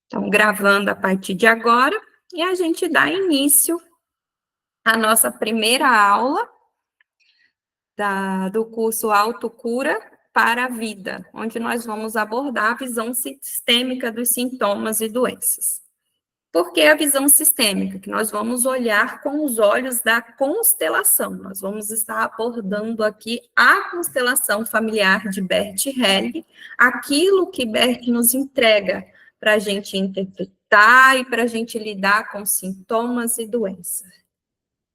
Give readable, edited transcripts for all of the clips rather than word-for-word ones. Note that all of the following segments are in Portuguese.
Então, gravando a partir de agora, e a gente dá início à nossa primeira aula do curso Autocura para a Vida, onde nós vamos abordar a visão sistêmica dos sintomas e doenças. Por que a visão sistêmica? Que nós vamos olhar com os olhos da constelação. Nós vamos estar abordando aqui a constelação familiar de Bert Helling, aquilo que Bert nos entrega para a gente interpretar e para a gente lidar com sintomas e doenças.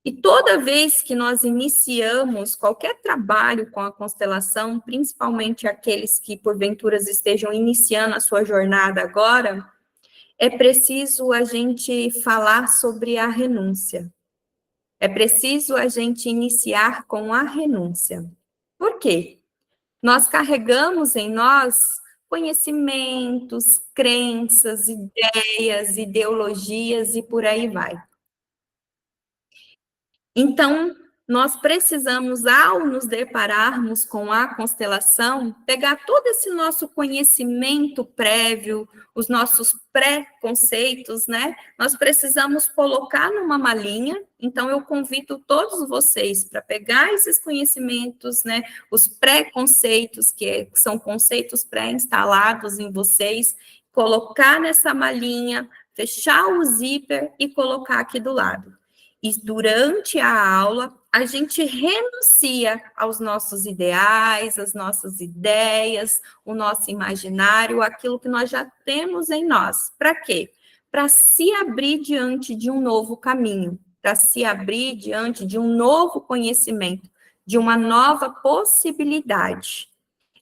E toda vez que nós iniciamos qualquer trabalho com a constelação, principalmente aqueles que porventura estejam iniciando a sua jornada agora, é preciso a gente falar sobre a renúncia. É preciso a gente iniciar com a renúncia. Por quê? Nós carregamos em nós conhecimentos, crenças, ideias, ideologias e por aí vai. Então, nós precisamos, ao nos depararmos com a constelação, pegar todo esse nosso conhecimento prévio, os nossos pré-conceitos, né? Nós precisamos colocar numa malinha. Então, eu convido todos vocês para pegar esses conhecimentos, né? Os pré-conceitos, que são conceitos pré-instalados em vocês, colocar nessa malinha, fechar o zíper e colocar aqui do lado. E durante a aula, a gente renuncia aos nossos ideais, às nossas ideias, o nosso imaginário, aquilo que nós já temos em nós. Para quê? Para se abrir diante de um novo caminho, para se abrir diante de um novo conhecimento, de uma nova possibilidade.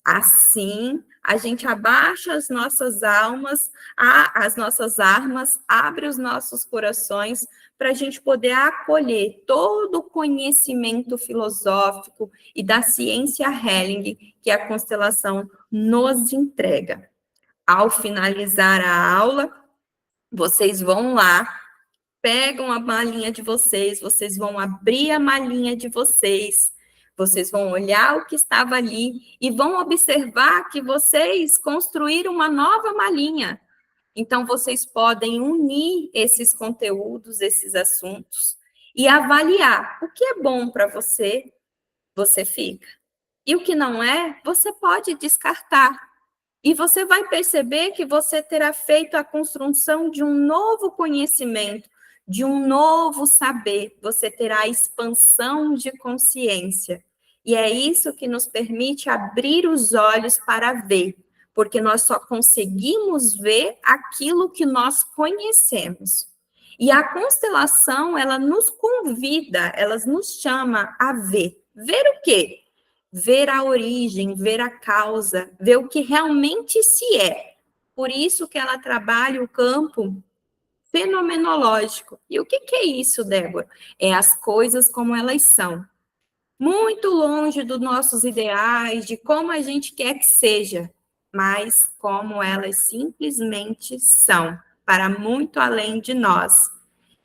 Assim, a gente abaixa as nossas almas, as nossas armas, abre os nossos corações para a gente poder acolher todo o conhecimento filosófico e da ciência Helling que a constelação nos entrega. Ao finalizar a aula, vocês vão lá, pegam a malinha de vocês, vocês vão abrir a malinha de vocês vão olhar o que estava ali e vão observar que vocês construíram uma nova malinha. Então, vocês podem unir esses conteúdos, esses assuntos, e avaliar o que é bom para você, você fica. E o que não é, você pode descartar. E você vai perceber que você terá feito a construção de um novo conhecimento, de um novo saber. Você terá expansão de consciência. E é isso que nos permite abrir os olhos para ver, porque nós só conseguimos ver aquilo que nós conhecemos. E a constelação, ela nos convida, ela nos chama a ver. Ver o quê? Ver a origem, ver a causa, ver o que realmente se é. Por isso que ela trabalha o campo fenomenológico. E o que é isso, Débora? É as coisas como elas são. Muito longe dos nossos ideais, de como a gente quer que seja, mas como elas simplesmente são, para muito além de nós.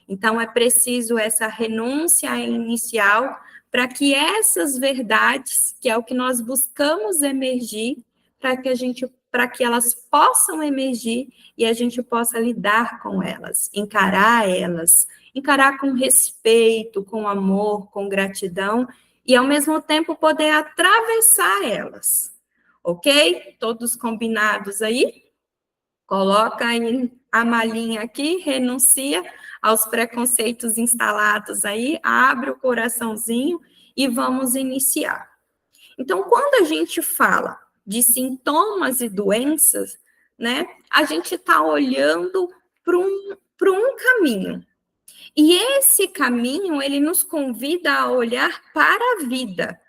Então, é preciso essa renúncia inicial para que essas verdades, que é o que nós buscamos emergir, para que elas possam emergir e a gente possa lidar com elas, encarar com respeito, com amor, com gratidão, e ao mesmo tempo poder atravessar elas. Ok? Todos combinados aí? Coloca aí a malinha aqui, renuncia aos preconceitos instalados aí, abre o coraçãozinho e vamos iniciar. Então, quando a gente fala de sintomas e doenças, né, a gente está olhando para um caminho. E esse caminho, ele nos convida a olhar para a vida.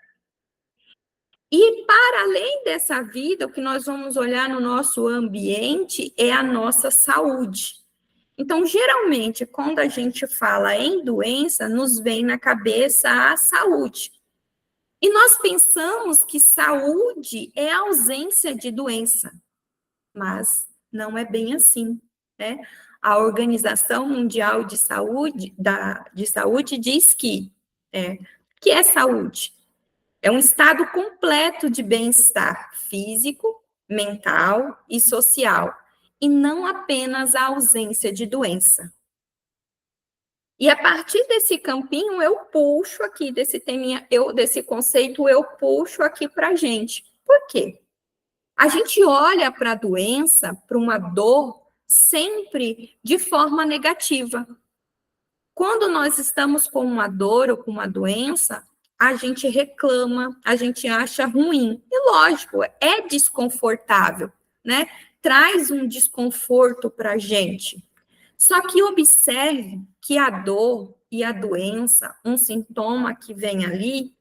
E para além dessa vida, o que nós vamos olhar no nosso ambiente é a nossa saúde. Então, geralmente, quando a gente fala em doença, nos vem na cabeça a saúde. E nós pensamos que saúde é ausência de doença, mas não é bem assim, né? A Organização Mundial de Saúde, diz que é saúde? É um estado completo de bem-estar físico, mental e social. e não apenas a ausência de doença. E a partir desse campinho, eu puxo aqui, desse conceito, eu puxo aqui para a gente. Por quê? A gente olha para a doença, para uma dor, sempre de forma negativa. Quando nós estamos com uma dor ou com uma doença, a gente reclama, a gente acha ruim. E lógico, é desconfortável, né? Traz um desconforto para a gente. Só que observe que a dor e a doença, um sintoma que vem ali,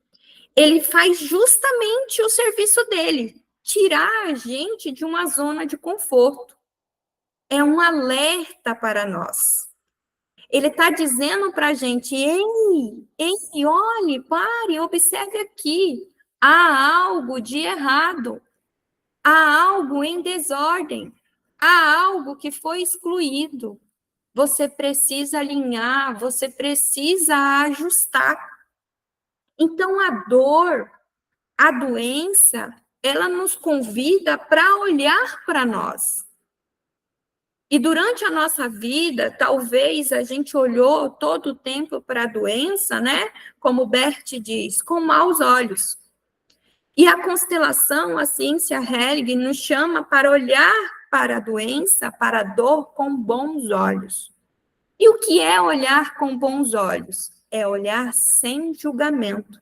ele faz justamente o serviço dele, tirar a gente de uma zona de conforto. É um alerta para nós. Ele está dizendo para a gente, ei, olhe, pare, observe aqui. Há algo de errado. Há algo em desordem. Há algo que foi excluído. Você precisa alinhar, você precisa ajustar. Então, a dor, a doença, ela nos convida para olhar para nós. E durante a nossa vida, talvez a gente olhou todo o tempo para a doença, né? Como Bert diz, com maus olhos. E a constelação, a ciência Helig, nos chama para olhar para a doença, para a dor, com bons olhos. E o que é olhar com bons olhos? É olhar sem julgamento.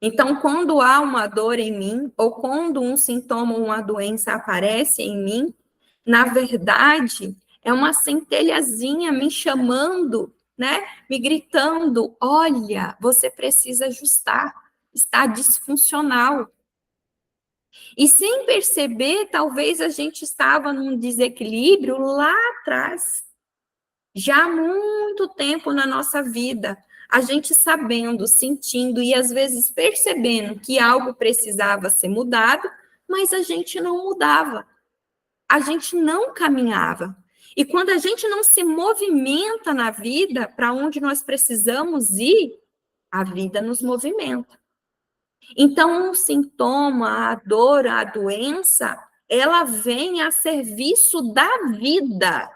Então, quando há uma dor em mim, ou quando um sintoma ou uma doença aparece em mim, na verdade, é uma centelhazinha me chamando, né? Me gritando, olha, você precisa ajustar, está disfuncional. E sem perceber, talvez a gente estava num desequilíbrio lá atrás, já há muito tempo na nossa vida, a gente sabendo, sentindo e às vezes percebendo que algo precisava ser mudado, mas a gente não mudava, a gente não caminhava. E quando a gente não se movimenta na vida para onde nós precisamos ir, a vida nos movimenta. Então, o sintoma, a dor, a doença, ela vem a serviço da vida.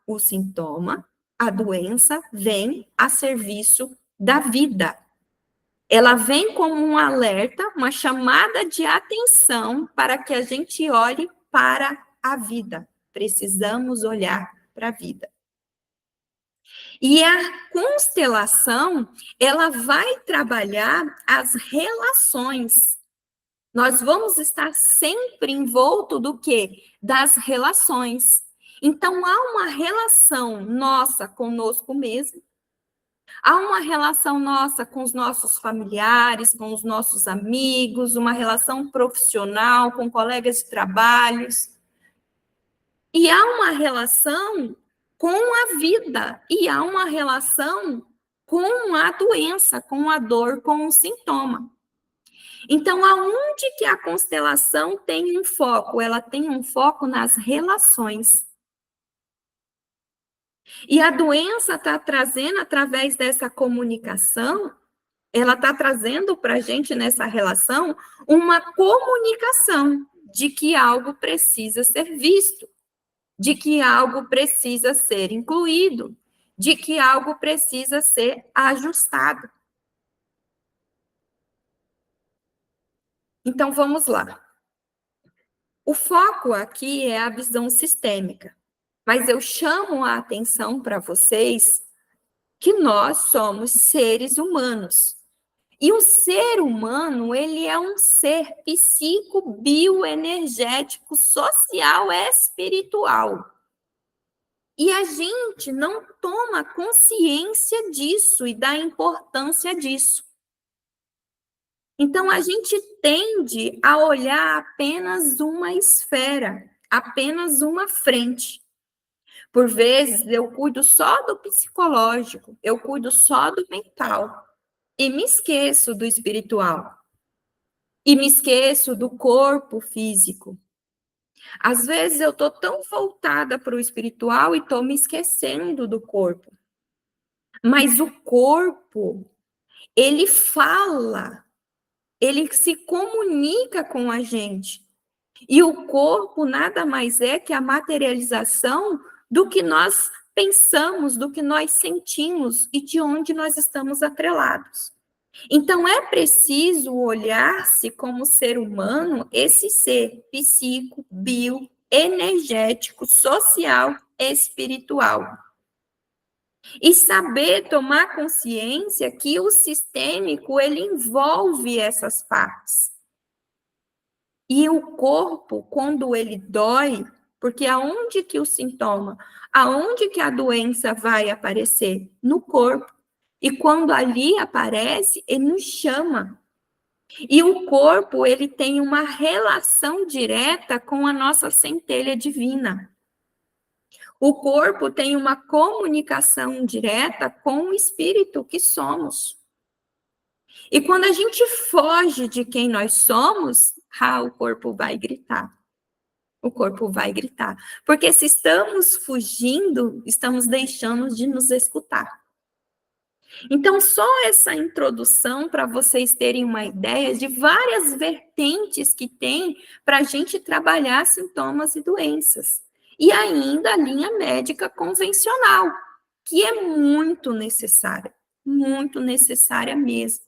O sintoma, a doença, vem a serviço da vida. Ela vem como um alerta, uma chamada de atenção para que a gente olhe para a vida. Precisamos olhar para a vida. E a constelação, ela vai trabalhar as relações. Nós vamos estar sempre envolto do quê? Das relações. Então, há uma relação nossa conosco mesmo, há uma relação nossa com os nossos familiares, com os nossos amigos, uma relação profissional, com colegas de trabalhos. E há uma relação com a vida, e há uma relação com a doença, com a dor, com o sintoma. Então, aonde que a constelação tem um foco? Ela tem um foco nas relações. E a doença está trazendo, através dessa comunicação, ela está trazendo para a gente, nessa relação, uma comunicação de que algo precisa ser visto, de que algo precisa ser incluído, de que algo precisa ser ajustado. Então, vamos lá. O foco aqui é a visão sistêmica, mas eu chamo a atenção para vocês que nós somos seres humanos. E o ser humano, ele é um ser psico, bioenergético, social, espiritual. E a gente não toma consciência disso e da importância disso. Então, a gente tende a olhar apenas uma esfera, apenas uma frente. Por vezes, eu cuido só do psicológico, eu cuido só do mental, e me esqueço do espiritual, e me esqueço do corpo físico. Às vezes, eu estou tão voltada para o espiritual e estou me esquecendo do corpo. Mas o corpo, ele fala, ele se comunica com a gente. E o corpo nada mais é que a materialização do que nós pensamos, do que nós sentimos e de onde nós estamos atrelados. Então, é preciso olhar-se como ser humano, esse ser psíquico, bio, energético, social, espiritual. E saber tomar consciência que o sistêmico, ele envolve essas partes. E o corpo, quando ele dói, porque aonde que o sintoma, aonde que a doença vai aparecer? No corpo. E quando ali aparece, ele nos chama. E o corpo, ele tem uma relação direta com a nossa centelha divina. O corpo tem uma comunicação direta com o espírito que somos. E quando a gente foge de quem nós somos, o corpo vai gritar. O corpo vai gritar. Porque se estamos fugindo, estamos deixando de nos escutar. Então, só essa introdução para vocês terem uma ideia de várias vertentes que tem para a gente trabalhar sintomas e doenças. E ainda a linha médica convencional, que é muito necessária mesmo.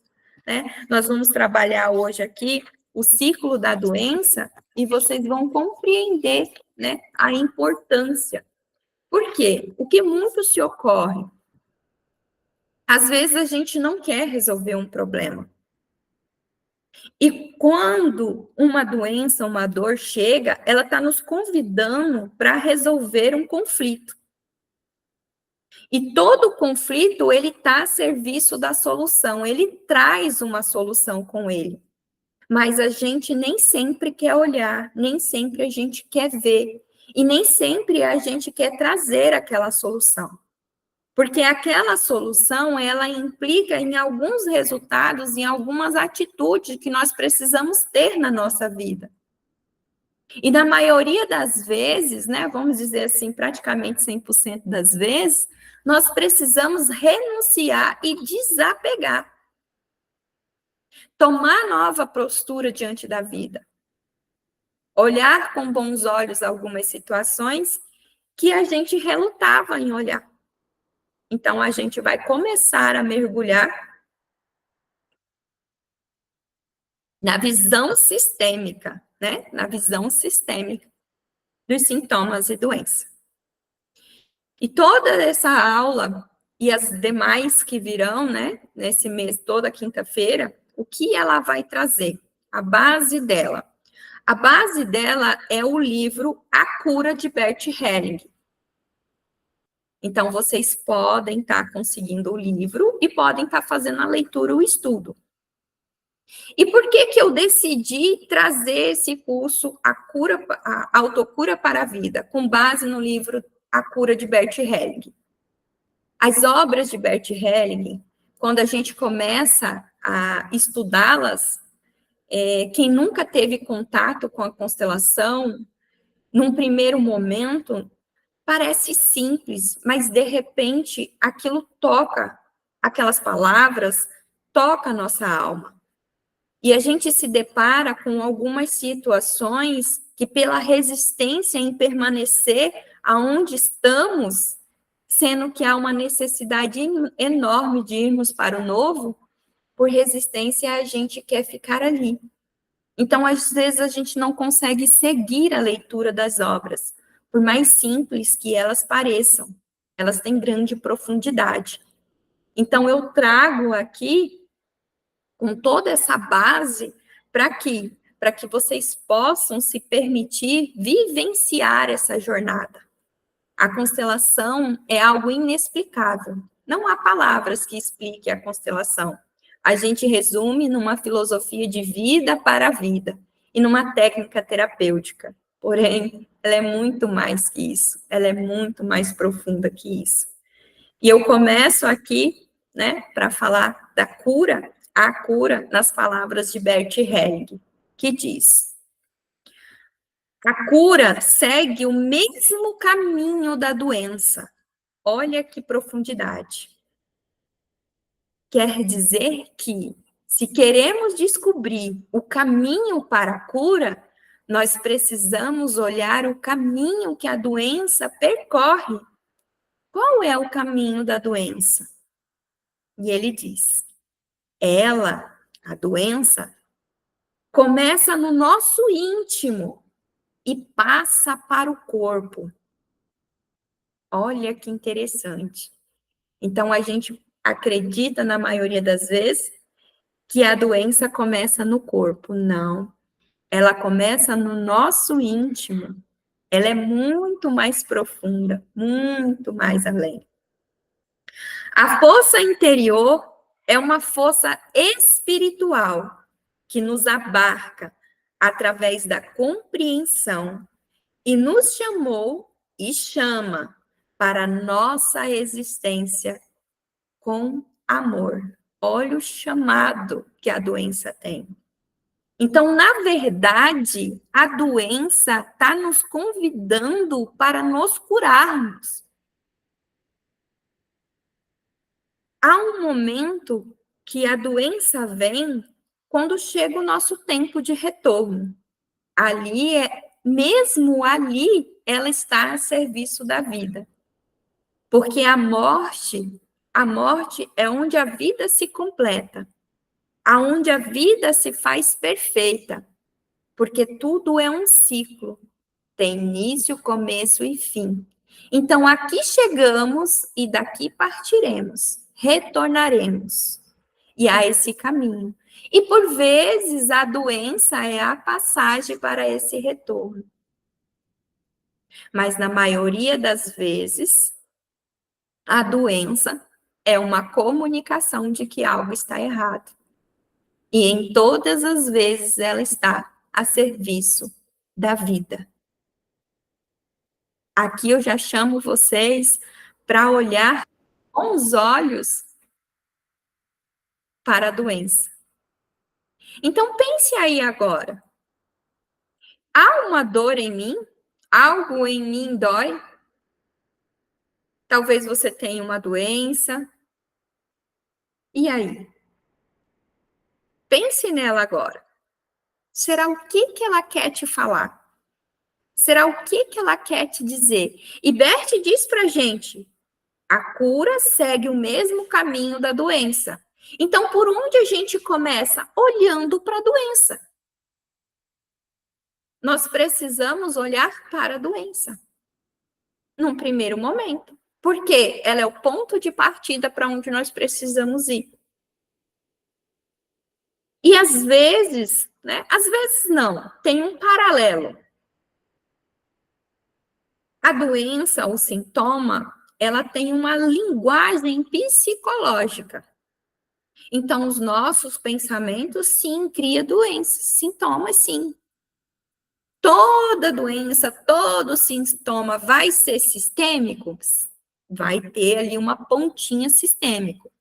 Né? Nós vamos trabalhar hoje aqui o ciclo da doença e vocês vão compreender, né, a importância. Por quê? O que muito se ocorre? Às vezes a gente não quer resolver um problema. E quando uma doença, uma dor chega, ela está nos convidando para resolver um conflito. E todo conflito, ele está a serviço da solução, ele traz uma solução com ele. Mas a gente nem sempre quer olhar, nem sempre a gente quer ver, e nem sempre a gente quer trazer aquela solução. Porque aquela solução, ela implica em alguns resultados, em algumas atitudes que nós precisamos ter na nossa vida. E na maioria das vezes, né, vamos dizer assim, praticamente 100% das vezes, nós precisamos renunciar e desapegar. Tomar nova postura diante da vida. Olhar com bons olhos algumas situações que a gente relutava em olhar. Então, a gente vai começar a mergulhar na visão sistêmica, né? Na visão sistêmica dos sintomas e doenças. E toda essa aula e as demais que virão, né? Nesse mês, toda quinta-feira, o que ela vai trazer? A base dela. A base dela é o livro A Cura, de Bert Helling. Então, vocês podem estar conseguindo o livro e podem estar fazendo a leitura, o estudo. E por que eu decidi trazer esse curso, a Autocura para a Vida, com base no livro A Cura, de Bert Helling? As obras de Bert Helling, quando a gente começa a estudá-las, quem nunca teve contato com a constelação, num primeiro momento, parece simples, mas de repente aquilo toca, aquelas palavras, toca a nossa alma. E a gente se depara com algumas situações que, pela resistência em permanecer aonde estamos, sendo que há uma necessidade enorme de irmos para o novo, por resistência a gente quer ficar ali. Então, às vezes, a gente não consegue seguir a leitura das obras, por mais simples que elas pareçam, elas têm grande profundidade. Então, eu trago aqui, com toda essa base, para que vocês possam se permitir vivenciar essa jornada. A constelação é algo inexplicável. Não há palavras que expliquem a constelação. A gente resume numa filosofia de vida para a vida e numa técnica terapêutica. Porém, ela é muito mais que isso. Ela é muito mais profunda que isso. E eu começo aqui, né, para falar da cura, a cura, nas palavras de Bert Helling, que diz: a cura segue o mesmo caminho da doença. Olha que profundidade. Quer dizer que, se queremos descobrir o caminho para a cura, nós precisamos olhar o caminho que a doença percorre. Qual é o caminho da doença? E ele diz: a doença, começa no nosso íntimo e passa para o corpo. Olha que interessante. Então, a gente acredita, na maioria das vezes, que a doença começa no corpo. Não. Ela começa no nosso íntimo. Ela é muito mais profunda, muito mais além. A força interior é uma força espiritual que nos abarca através da compreensão e nos chamou e chama para a nossa existência com amor. Olha o chamado que a doença tem. Então, na verdade, a doença está nos convidando para nos curarmos. Há um momento que a doença vem quando chega o nosso tempo de retorno. Mesmo ali, ela está a serviço da vida. Porque a morte é onde a vida se completa, aonde a vida se faz perfeita, porque tudo é um ciclo, tem início, começo e fim. Então, aqui chegamos e daqui partiremos, retornaremos. E há esse caminho. E, por vezes, a doença é a passagem para esse retorno. Mas, na maioria das vezes, a doença é uma comunicação de que algo está errado. E, em todas as vezes, ela está a serviço da vida. Aqui eu já chamo vocês para olhar com os olhos para a doença. Então, pense aí agora. Há uma dor em mim? Algo em mim dói? Talvez você tenha uma doença. E aí? Pense nela agora. Será o que ela quer te falar? Será o que ela quer te dizer? E Bert diz pra gente, a cura segue o mesmo caminho da doença. Então, por onde a gente começa? Olhando para a doença. Nós precisamos olhar para a doença. Num primeiro momento. Porque ela é o ponto de partida para onde nós precisamos ir. E às vezes, às vezes não, tem um paralelo. A doença, o sintoma, ela tem uma linguagem psicológica. Então, os nossos pensamentos, sim, criam doenças, sintomas, sim. Toda doença, todo sintoma vai ser sistêmico? Vai ter ali uma pontinha sistêmico.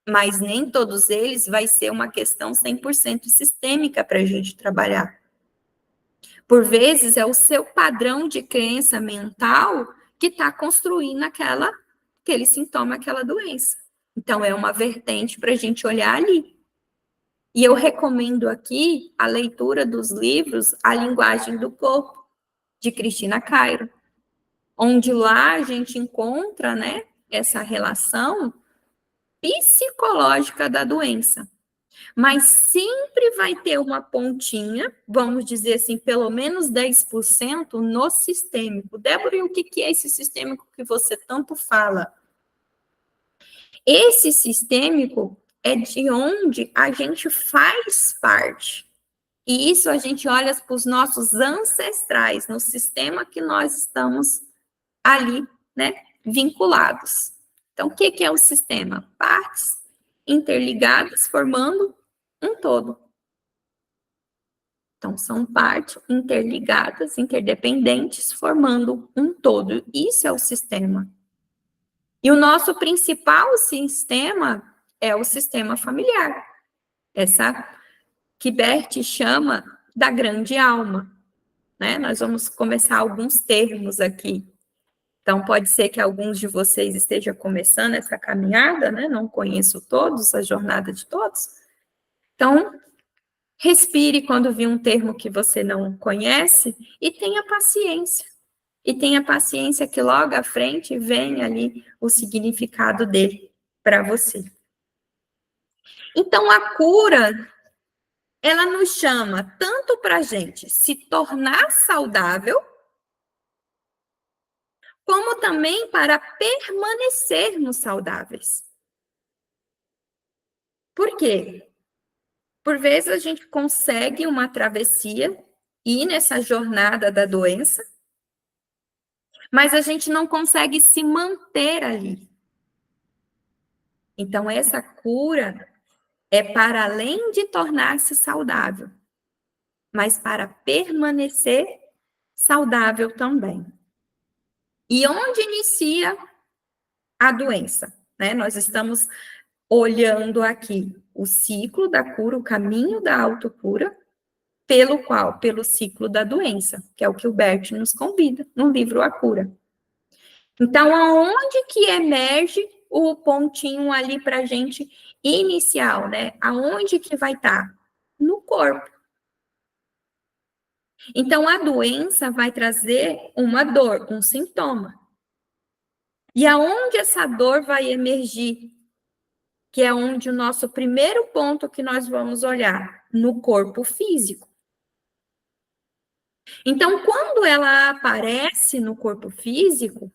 Mas nem todos eles vai ser uma questão 100% sistêmica para a gente trabalhar. Por vezes, é o seu padrão de crença mental que está construindo aquele sintoma, aquela doença. Então, é uma vertente para a gente olhar ali. E eu recomendo aqui a leitura dos livros A Linguagem do Corpo, de Cristina Cairo, onde lá a gente encontra, essa relação psicológica da doença. Mas sempre vai ter uma pontinha, vamos dizer assim, pelo menos 10% no sistêmico. Débora, e o que é esse sistêmico que você tanto fala? Esse sistêmico é de onde a gente faz parte. E isso a gente olha para os nossos ancestrais, no sistema que nós estamos ali, vinculados. Então, o que é o sistema? Partes interligadas formando um todo. Então, são partes interligadas, interdependentes, formando um todo. Isso é o sistema. E o nosso principal sistema é o sistema familiar. Essa que Bert chama da grande alma. Nós vamos começar alguns termos aqui. Então, pode ser que alguns de vocês estejam começando essa caminhada, Não conheço todos, a jornada de todos. Então, Respire quando vir um termo que você não conhece e tenha paciência. E tenha paciência que logo à frente vem ali o significado dele para você. Então, a cura, ela nos chama tanto para a gente se tornar saudável, como também para permanecermos saudáveis. Por quê? Por vezes a gente consegue uma travessia, ir nessa jornada da doença, mas a gente não consegue se manter ali. Então, essa cura é para além de tornar-se saudável, mas para permanecer saudável também. E onde inicia a doença? Né? Nós estamos olhando aqui o ciclo da cura, o caminho da autocura, pelo qual? Pelo ciclo da doença, que é o que o Bert nos convida no livro A Cura. Então, aonde que emerge o pontinho ali para a gente inicial, né? Aonde que vai estar? No corpo. Então, a doença vai trazer uma dor, um sintoma. E aonde essa dor vai emergir? Que é onde o nosso primeiro ponto que nós vamos olhar, no corpo físico. Então, quando ela aparece no corpo físico,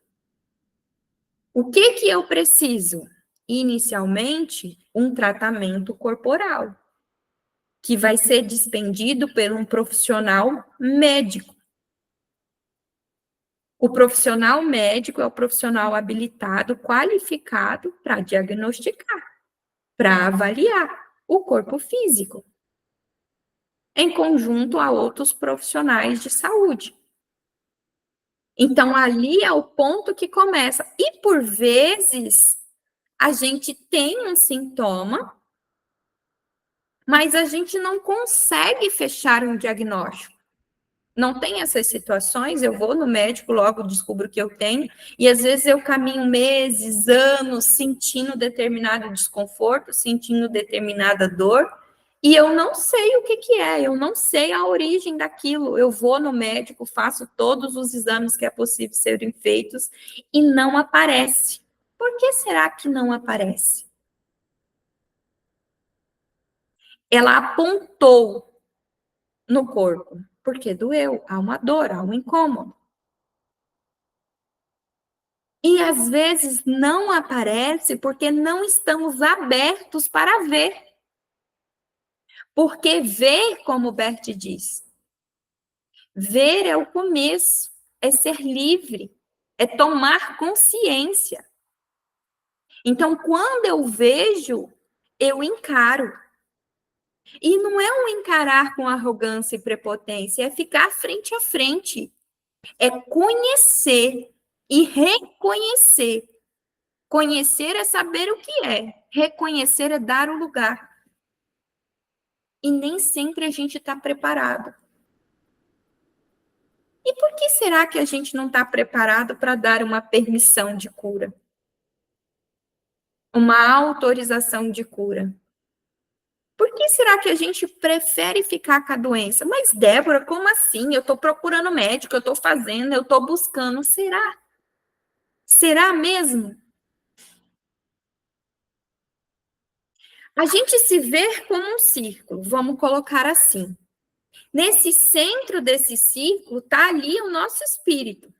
o que que eu preciso? Inicialmente, um tratamento corporal, que vai ser dispendido por um profissional médico. O profissional médico é o profissional habilitado, qualificado para diagnosticar, para avaliar o corpo físico, em conjunto a outros profissionais de saúde. Então, ali é o ponto que começa. E, por vezes, a gente tem um sintoma, mas a gente não consegue fechar um diagnóstico. Não tem essas situações, eu vou no médico, logo descubro que eu tenho, e às vezes eu caminho meses, anos, sentindo determinado desconforto, sentindo determinada dor, e eu não sei o que que é, eu não sei a origem daquilo. Eu vou no médico, faço todos os exames que é possível serem feitos, e não aparece. Por que será que não aparece? Ela apontou no corpo, porque doeu, há uma dor, há um incômodo. E às vezes não aparece porque não estamos abertos para ver. Porque ver, como o Bert diz, ver é o começo, é ser livre, é tomar consciência. Então, quando eu vejo, eu encaro. E não é um encarar com arrogância e prepotência, é ficar frente a frente. É conhecer e reconhecer. Conhecer é saber o que é, reconhecer é dar o lugar. E nem sempre a gente está preparado. E por que será que a gente não está preparado para dar uma permissão de cura? Uma autorização de cura? Por que será que a gente prefere ficar com a doença? Mas, Débora, como assim? Eu estou procurando médico, eu estou fazendo, eu estou buscando. Será? Será mesmo? A gente se vê como um círculo, vamos colocar assim. Nesse centro desse círculo está ali o nosso espírito.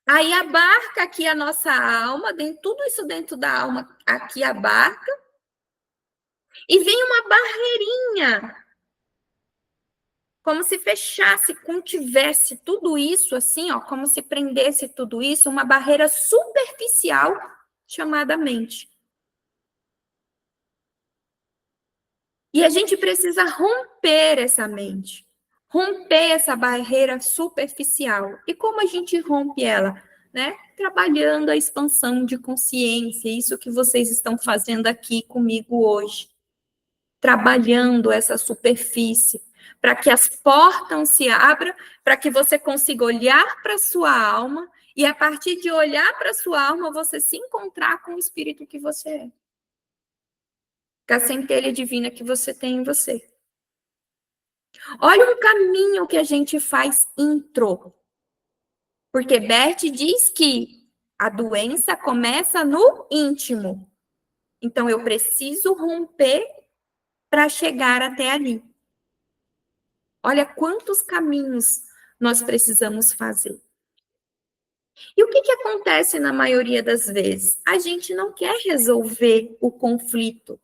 Aí abarca aqui a nossa alma, tudo isso dentro da alma, aqui abarca, e vem uma barreirinha, como se fechasse, contivesse tudo isso, assim, ó, como se prendesse tudo isso, uma barreira superficial chamada mente. E a gente precisa romper essa mente, romper essa barreira superficial. E como a gente rompe ela? Né? Trabalhando a expansão de consciência, isso que vocês estão fazendo aqui comigo hoje. Trabalhando essa superfície, para que as portas se abram, para que você consiga olhar para a sua alma, e a partir de olhar para a sua alma, você se encontrar com o espírito que você é. com a centelha divina que você tem em você. Olha um caminho que a gente faz intro. Porque Bert diz que a doença começa no íntimo. Então, eu preciso romper para chegar até ali. Olha quantos caminhos nós precisamos fazer. E o que acontece na maioria das vezes? A gente não quer resolver o conflito,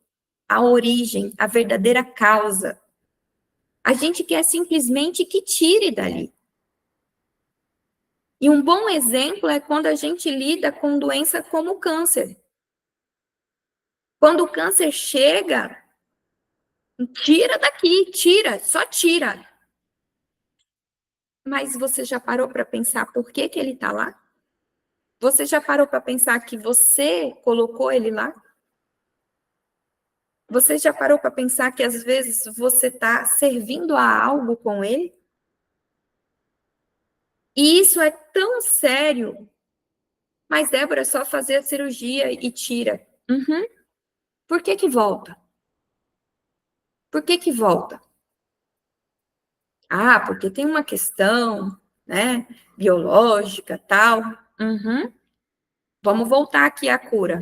a origem, a verdadeira causa. A gente quer simplesmente que tire dali. E um bom exemplo é quando a gente lida com doença como o câncer. Quando o câncer chega, tira daqui, tira, só tira. Mas você já parou para pensar por que ele está lá? Você já parou para pensar que você colocou ele lá? Você já parou para pensar que às vezes você está servindo a algo com ele? E isso é tão sério. Mas, Débora, é só fazer a cirurgia e tira. Uhum. Por que volta? Por que volta? Ah, porque tem uma questão, né, biológica, tal. Uhum. Vamos voltar aqui à cura.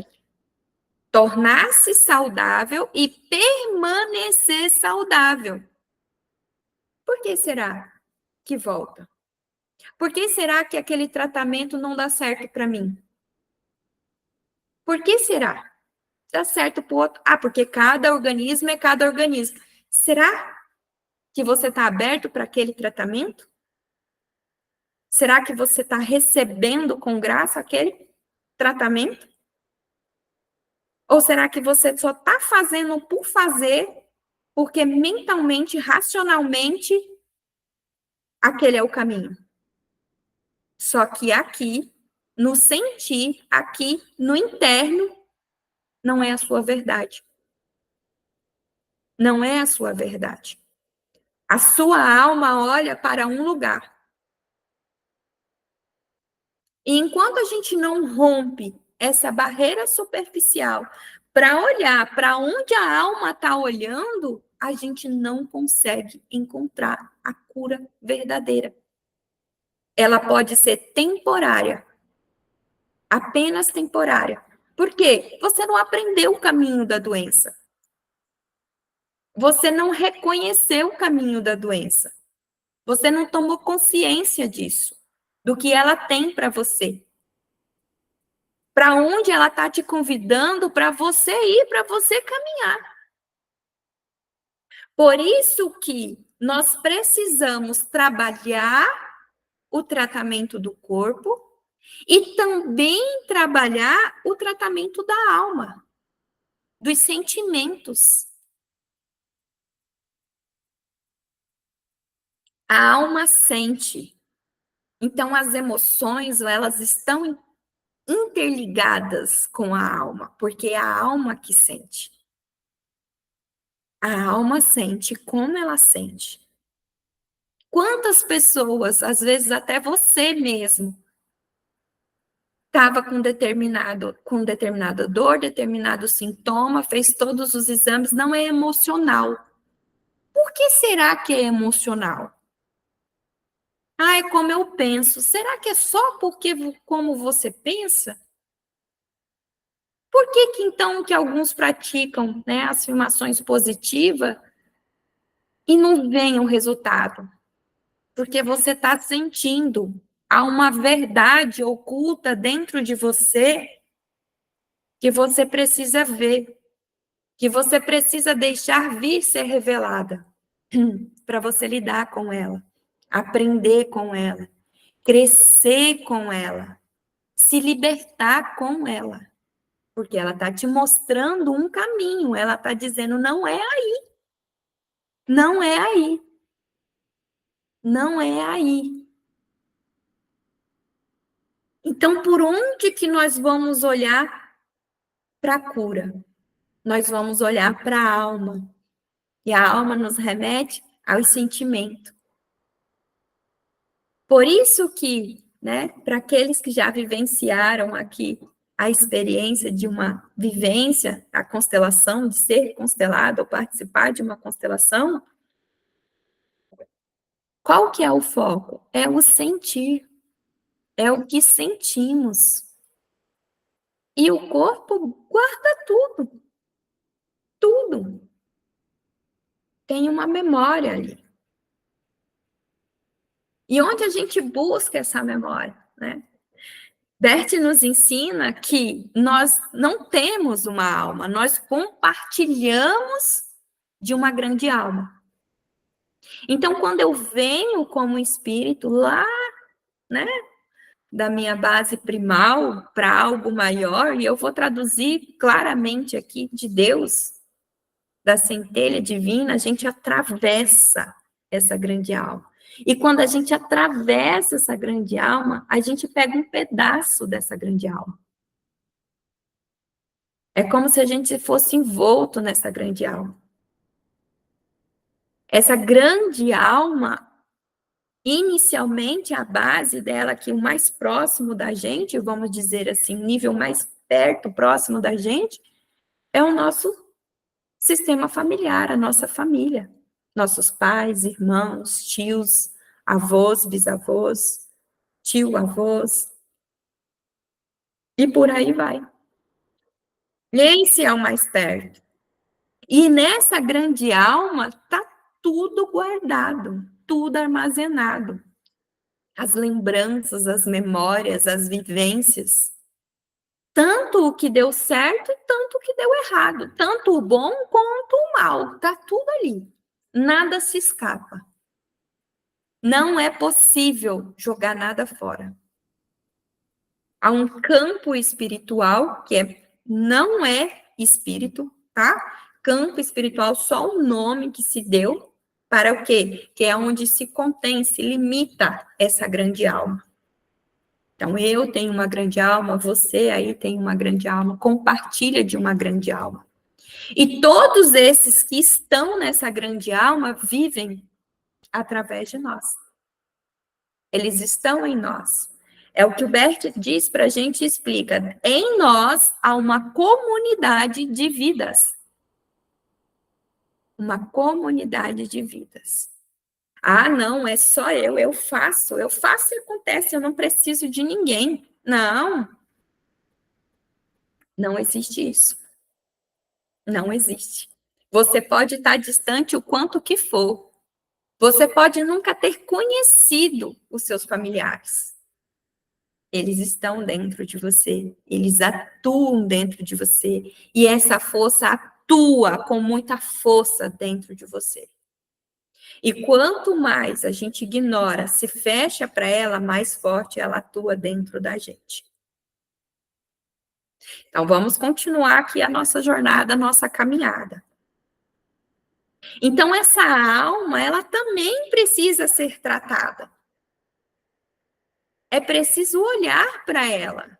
Tornar-se saudável e permanecer saudável. Por que será que volta? Por que será que aquele tratamento não dá certo para mim? Por que será? Dá certo para o outro. Ah, porque cada organismo é cada organismo. Será que você está aberto para aquele tratamento? Será que você está recebendo com graça aquele tratamento? Ou será que você só está fazendo por fazer, porque mentalmente, racionalmente, aquele é o caminho? Só que aqui, no sentir, aqui no interno, não é a sua verdade. Não é a sua verdade. A sua alma olha para um lugar. E enquanto a gente não rompe essa barreira superficial para olhar para onde a alma está olhando, a gente não consegue encontrar a cura verdadeira. Ela pode ser temporária, apenas temporária. Por quê? Você não aprendeu o caminho da doença. Você não reconheceu o caminho da doença. Você não tomou consciência disso, do que ela tem para você. Para onde ela está te convidando para você ir, para você caminhar. Por isso que nós precisamos trabalhar o tratamento do corpo e também trabalhar o tratamento da alma, dos sentimentos. A alma sente. Então, as emoções, elas estão interligadas com a alma, porque é a alma que sente. A alma sente como ela sente. Quantas pessoas, às vezes até você mesmo, estava com determinada dor, determinado sintoma, fez todos os exames, não é emocional. Por que será que é emocional? Ah, é como eu penso. Será que é só porque como você pensa? Por que então que alguns praticam, né, as afirmações positivas e não vem o resultado? Porque você está sentindo, há uma verdade oculta dentro de você que você precisa ver, que você precisa deixar vir ser revelada, para você lidar com ela, aprender com ela, crescer com ela, se libertar com ela. Porque ela está te mostrando um caminho, ela está dizendo, não é aí. Não é aí. Não é aí. Então, por onde que nós vamos olhar para a cura? Nós vamos olhar para a alma. E a alma nos remete aos sentimentos. Por isso que, né, para aqueles que já vivenciaram aqui a experiência de uma vivência, a constelação, de ser constelado ou participar de uma constelação, qual que é o foco? É o sentir, é o que sentimos. E o corpo guarda tudo, tudo. Tem uma memória ali. E onde a gente busca essa memória, né? Bert nos ensina que nós não temos uma alma, nós compartilhamos de uma grande alma. Então, quando eu venho como espírito lá, né, da minha base primal para algo maior, e eu vou traduzir claramente aqui de Deus, da centelha divina, a gente atravessa essa grande alma. E quando a gente atravessa essa grande alma, a gente pega um pedaço dessa grande alma. É como se a gente fosse envolto nessa grande alma. Essa grande alma, inicialmente, a base dela, que o mais próximo da gente, vamos dizer assim, nível mais perto, próximo da gente, é o nosso sistema familiar, a nossa família. Nossos pais, irmãos, tios, avós, bisavós, tio-avós, e por aí vai. Esse é o mais perto. E nessa grande alma está tudo guardado, tudo armazenado. As lembranças, as memórias, as vivências. Tanto o que deu certo e tanto o que deu errado. Tanto o bom quanto o mal. Está tudo ali. Nada se escapa. Não é possível jogar nada fora. Há um campo espiritual não é espírito, tá? Campo espiritual, só o nome que se deu para o quê? Que é onde se contém, se limita essa grande alma. Então, eu tenho uma grande alma, você aí tem uma grande alma, compartilha de uma grande alma. E todos esses que estão nessa grande alma vivem através de nós. Eles estão em nós. É o que o Bert diz para a gente e explica. Em nós há uma comunidade de vidas. Uma comunidade de vidas. Ah, não, é só eu faço e acontece, eu não preciso de ninguém. Não, não existe isso. Não existe. Você pode estar distante o quanto que for. Você pode nunca ter conhecido os seus familiares. Eles estão dentro de você, eles atuam dentro de você, e essa força atua com muita força dentro de você. E quanto mais a gente ignora, se fecha para ela, mais forte ela atua dentro da gente. Então, vamos continuar aqui a nossa jornada, a nossa caminhada. Então, essa alma, ela também precisa ser tratada. É preciso olhar para ela.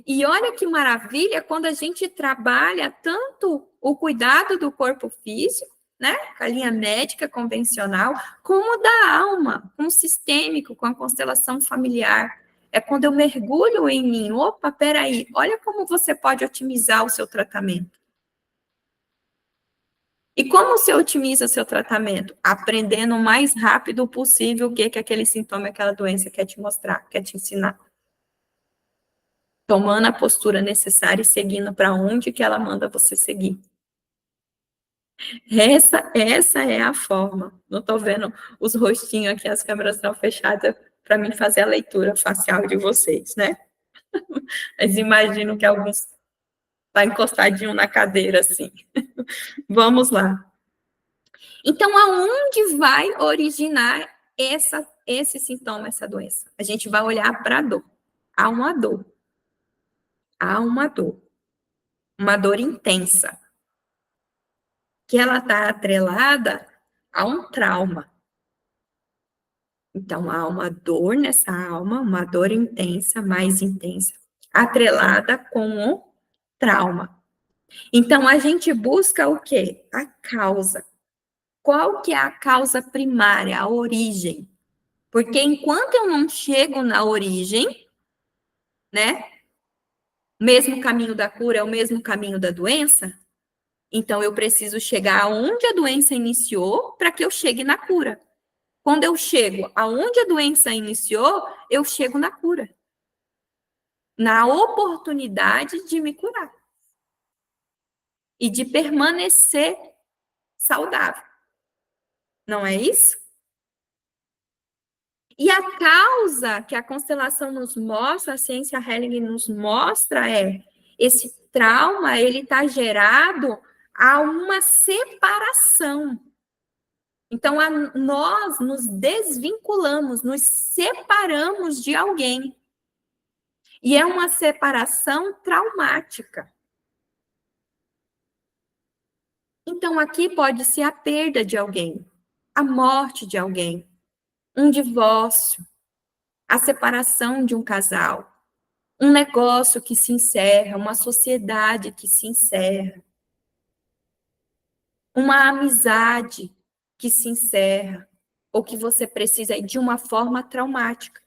E olha que maravilha quando a gente trabalha tanto o cuidado do corpo físico, né, com a linha médica convencional, como da alma, com o sistêmico, com a constelação familiar. É quando eu mergulho em mim, opa, peraí, olha como você pode otimizar o seu tratamento. E como você otimiza o seu tratamento? Aprendendo o mais rápido possível o que aquele sintoma, aquela doença quer te mostrar, quer te ensinar. Tomando a postura necessária e seguindo para onde que ela manda você seguir. Essa é a forma. Não estou vendo os rostinhos aqui, as câmeras estão fechadas para mim fazer a leitura facial de vocês, né? Mas imagino que alguns tá encostadinho na cadeira, assim. Vamos lá. Então, aonde vai originar esse sintoma, essa doença? A gente vai olhar para a dor. Há uma dor. Há uma dor. Uma dor intensa. Que ela está atrelada a um trauma. Então, há uma dor nessa alma, uma dor intensa, mais intensa, atrelada com o trauma. Então, a gente busca o quê? A causa. Qual que é a causa primária, a origem? Porque enquanto eu não chego na origem, né? O mesmo caminho da cura é o mesmo caminho da doença? Então, eu preciso chegar aonde a doença iniciou para que eu chegue na cura. Quando eu chego aonde a doença iniciou, eu chego na cura. Na oportunidade de me curar. E de permanecer saudável. Não é isso? E a causa que a constelação nos mostra, a ciência Hellingen nos mostra esse trauma, ele está gerado a uma separação. Então, nós nos desvinculamos, nos separamos de alguém. E é uma separação traumática. Então, aqui pode ser a perda de alguém, a morte de alguém, um divórcio, a separação de um casal, um negócio que se encerra, uma sociedade que se encerra, uma amizade que se encerra, ou que você precisa de uma forma traumática.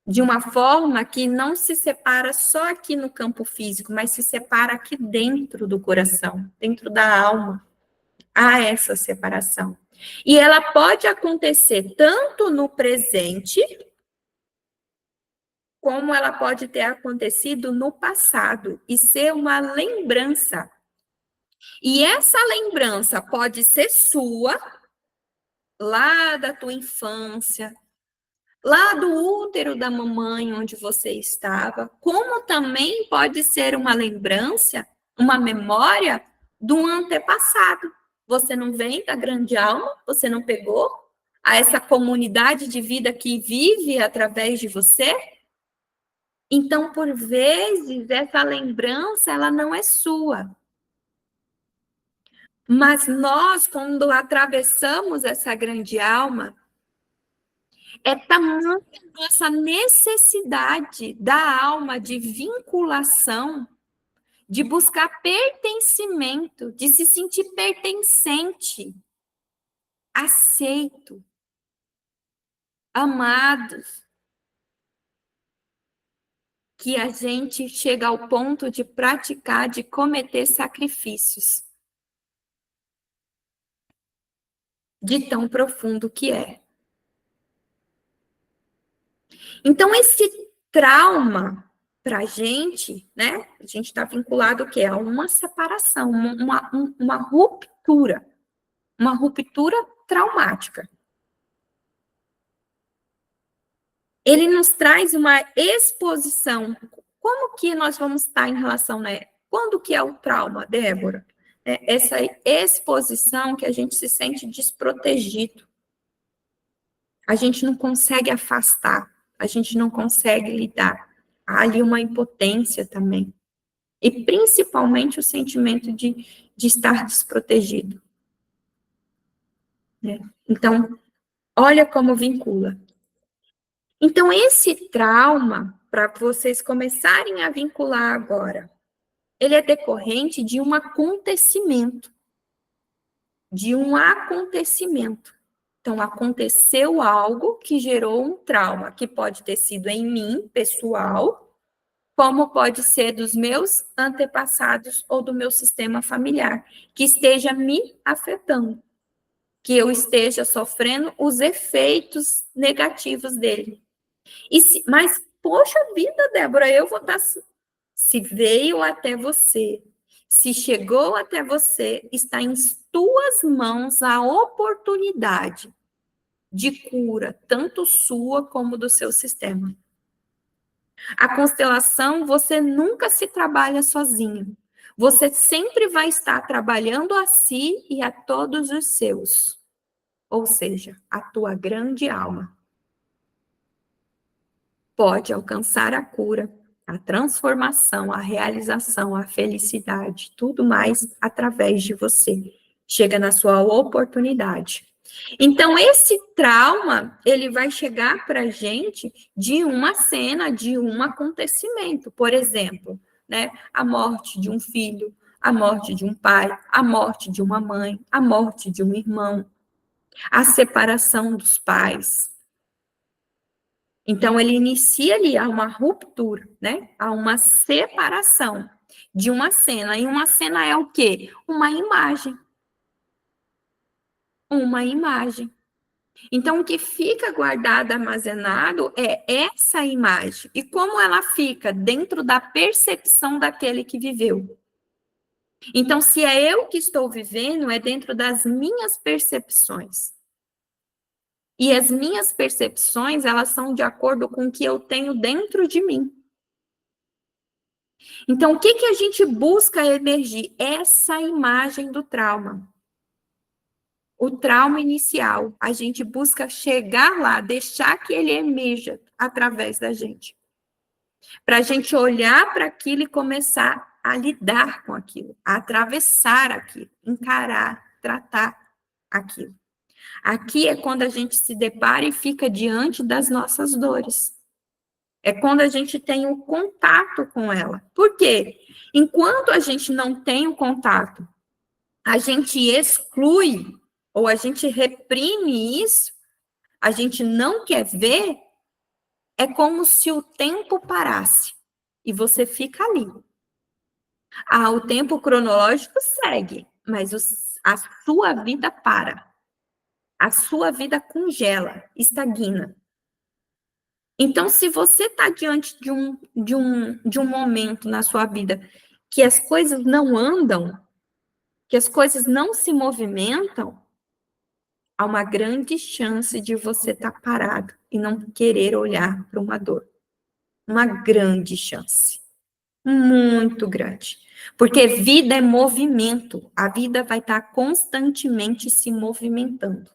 De uma forma que não se separa só aqui no campo físico, mas se separa aqui dentro do coração, dentro da alma. Há essa separação. E ela pode acontecer tanto no presente, como ela pode ter acontecido no passado e ser uma lembrança. E essa lembrança pode ser sua, lá da tua infância, lá do útero da mamãe onde você estava, como também pode ser uma lembrança, uma memória de um antepassado. Você não vem da grande alma, você não pegou a essa comunidade de vida que vive através de você? Então, por vezes, essa lembrança, ela não é sua. Mas nós, quando atravessamos essa grande alma, é tamanha a nossa necessidade da alma de vinculação, de buscar pertencimento, de se sentir pertencente, aceito, amados, que a gente chega ao ponto de praticar, de cometer sacrifícios, de tão profundo que é. Então, esse trauma, para a gente, né? A gente está vinculado o quê? A uma separação, uma ruptura traumática. Ele nos traz uma exposição. Como que nós vamos estar em relação, né? Quando que é o trauma, Débora? Essa exposição que a gente se sente desprotegido. A gente não consegue afastar, a gente não consegue lidar. Há ali uma impotência também. E principalmente o sentimento de estar desprotegido. Né? Então, olha como vincula. Então, esse trauma, para vocês começarem a vincular agora, ele é decorrente de um acontecimento. De um acontecimento. Então, aconteceu algo que gerou um trauma, que pode ter sido em mim, pessoal, como pode ser dos meus antepassados ou do meu sistema familiar, que esteja me afetando, que eu esteja sofrendo os efeitos negativos dele. Mas, poxa vida, Débora, eu vou estar... Se veio até você, se chegou até você, está em tuas mãos a oportunidade de cura, tanto sua como do seu sistema. A constelação, você nunca se trabalha sozinho. Você sempre vai estar trabalhando a si e a todos os seus. Ou seja, a tua grande alma pode alcançar a cura, a transformação, a realização, a felicidade, tudo mais através de você. Chega na sua oportunidade. Então, esse trauma, ele vai chegar para a gente de uma cena, de um acontecimento. Por exemplo, né, a morte de um filho, a morte de um pai, a morte de uma mãe, a morte de um irmão, a separação dos pais. Então, ele inicia ali a uma ruptura, né? A uma separação de uma cena. E uma cena é o quê? Uma imagem. Uma imagem. Então, o que fica guardado, armazenado, é essa imagem. E como ela fica? Dentro da percepção daquele que viveu. Então, se é eu que estou vivendo, é dentro das minhas percepções. E as minhas percepções, elas são de acordo com o que eu tenho dentro de mim. Então, o que a gente busca emergir? Essa imagem do trauma. O trauma inicial. A gente busca chegar lá, deixar que ele emerja através da gente. Para a gente olhar para aquilo e começar a lidar com aquilo, a atravessar aquilo, encarar, tratar aquilo. Aqui é quando a gente se depara e fica diante das nossas dores. É quando a gente tem o contato com ela. Por quê? Enquanto a gente não tem o contato, a gente exclui ou a gente reprime isso, a gente não quer ver, é como se o tempo parasse e você fica ali. Ah, o tempo cronológico segue, mas a sua vida para. A sua vida congela, estagna. Então, se você está diante de um momento na sua vida que as coisas não andam, que as coisas não se movimentam, há uma grande chance de você estar parado e não querer olhar para uma dor. Uma grande chance. Muito grande. Porque vida é movimento. A vida vai estar constantemente se movimentando.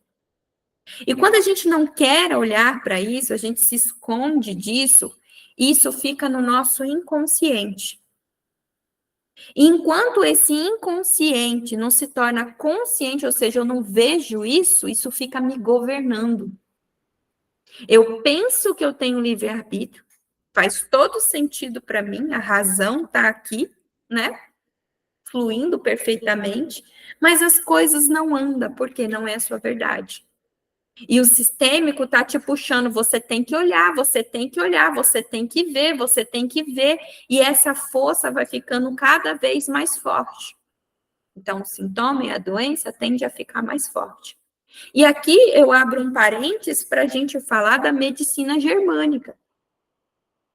E quando a gente não quer olhar para isso, a gente se esconde disso, isso fica no nosso inconsciente. E enquanto esse inconsciente não se torna consciente, ou seja, eu não vejo isso, isso fica me governando. Eu penso que eu tenho livre-arbítrio, faz todo sentido para mim, a razão está aqui, né? Fluindo perfeitamente, mas as coisas não andam, porque não é a sua verdade. E o sistêmico está te puxando, você tem que olhar, você tem que olhar, você tem que ver, você tem que ver, e essa força vai ficando cada vez mais forte. Então, o sintoma e a doença tende a ficar mais forte. E aqui eu abro um parênteses para a gente falar da medicina germânica.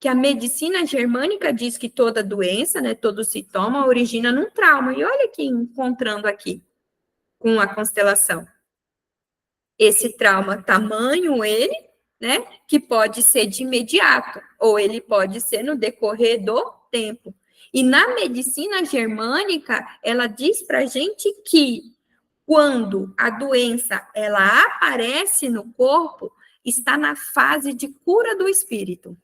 Que a medicina germânica diz que toda doença, né, todo sintoma origina num trauma. E olha aqui, encontrando aqui com a constelação. Esse trauma, tamanho ele, né, que pode ser de imediato, ou ele pode ser no decorrer do tempo. E na medicina germânica, ela diz para a gente que quando a doença ela aparece no corpo, está na fase de cura do espírito.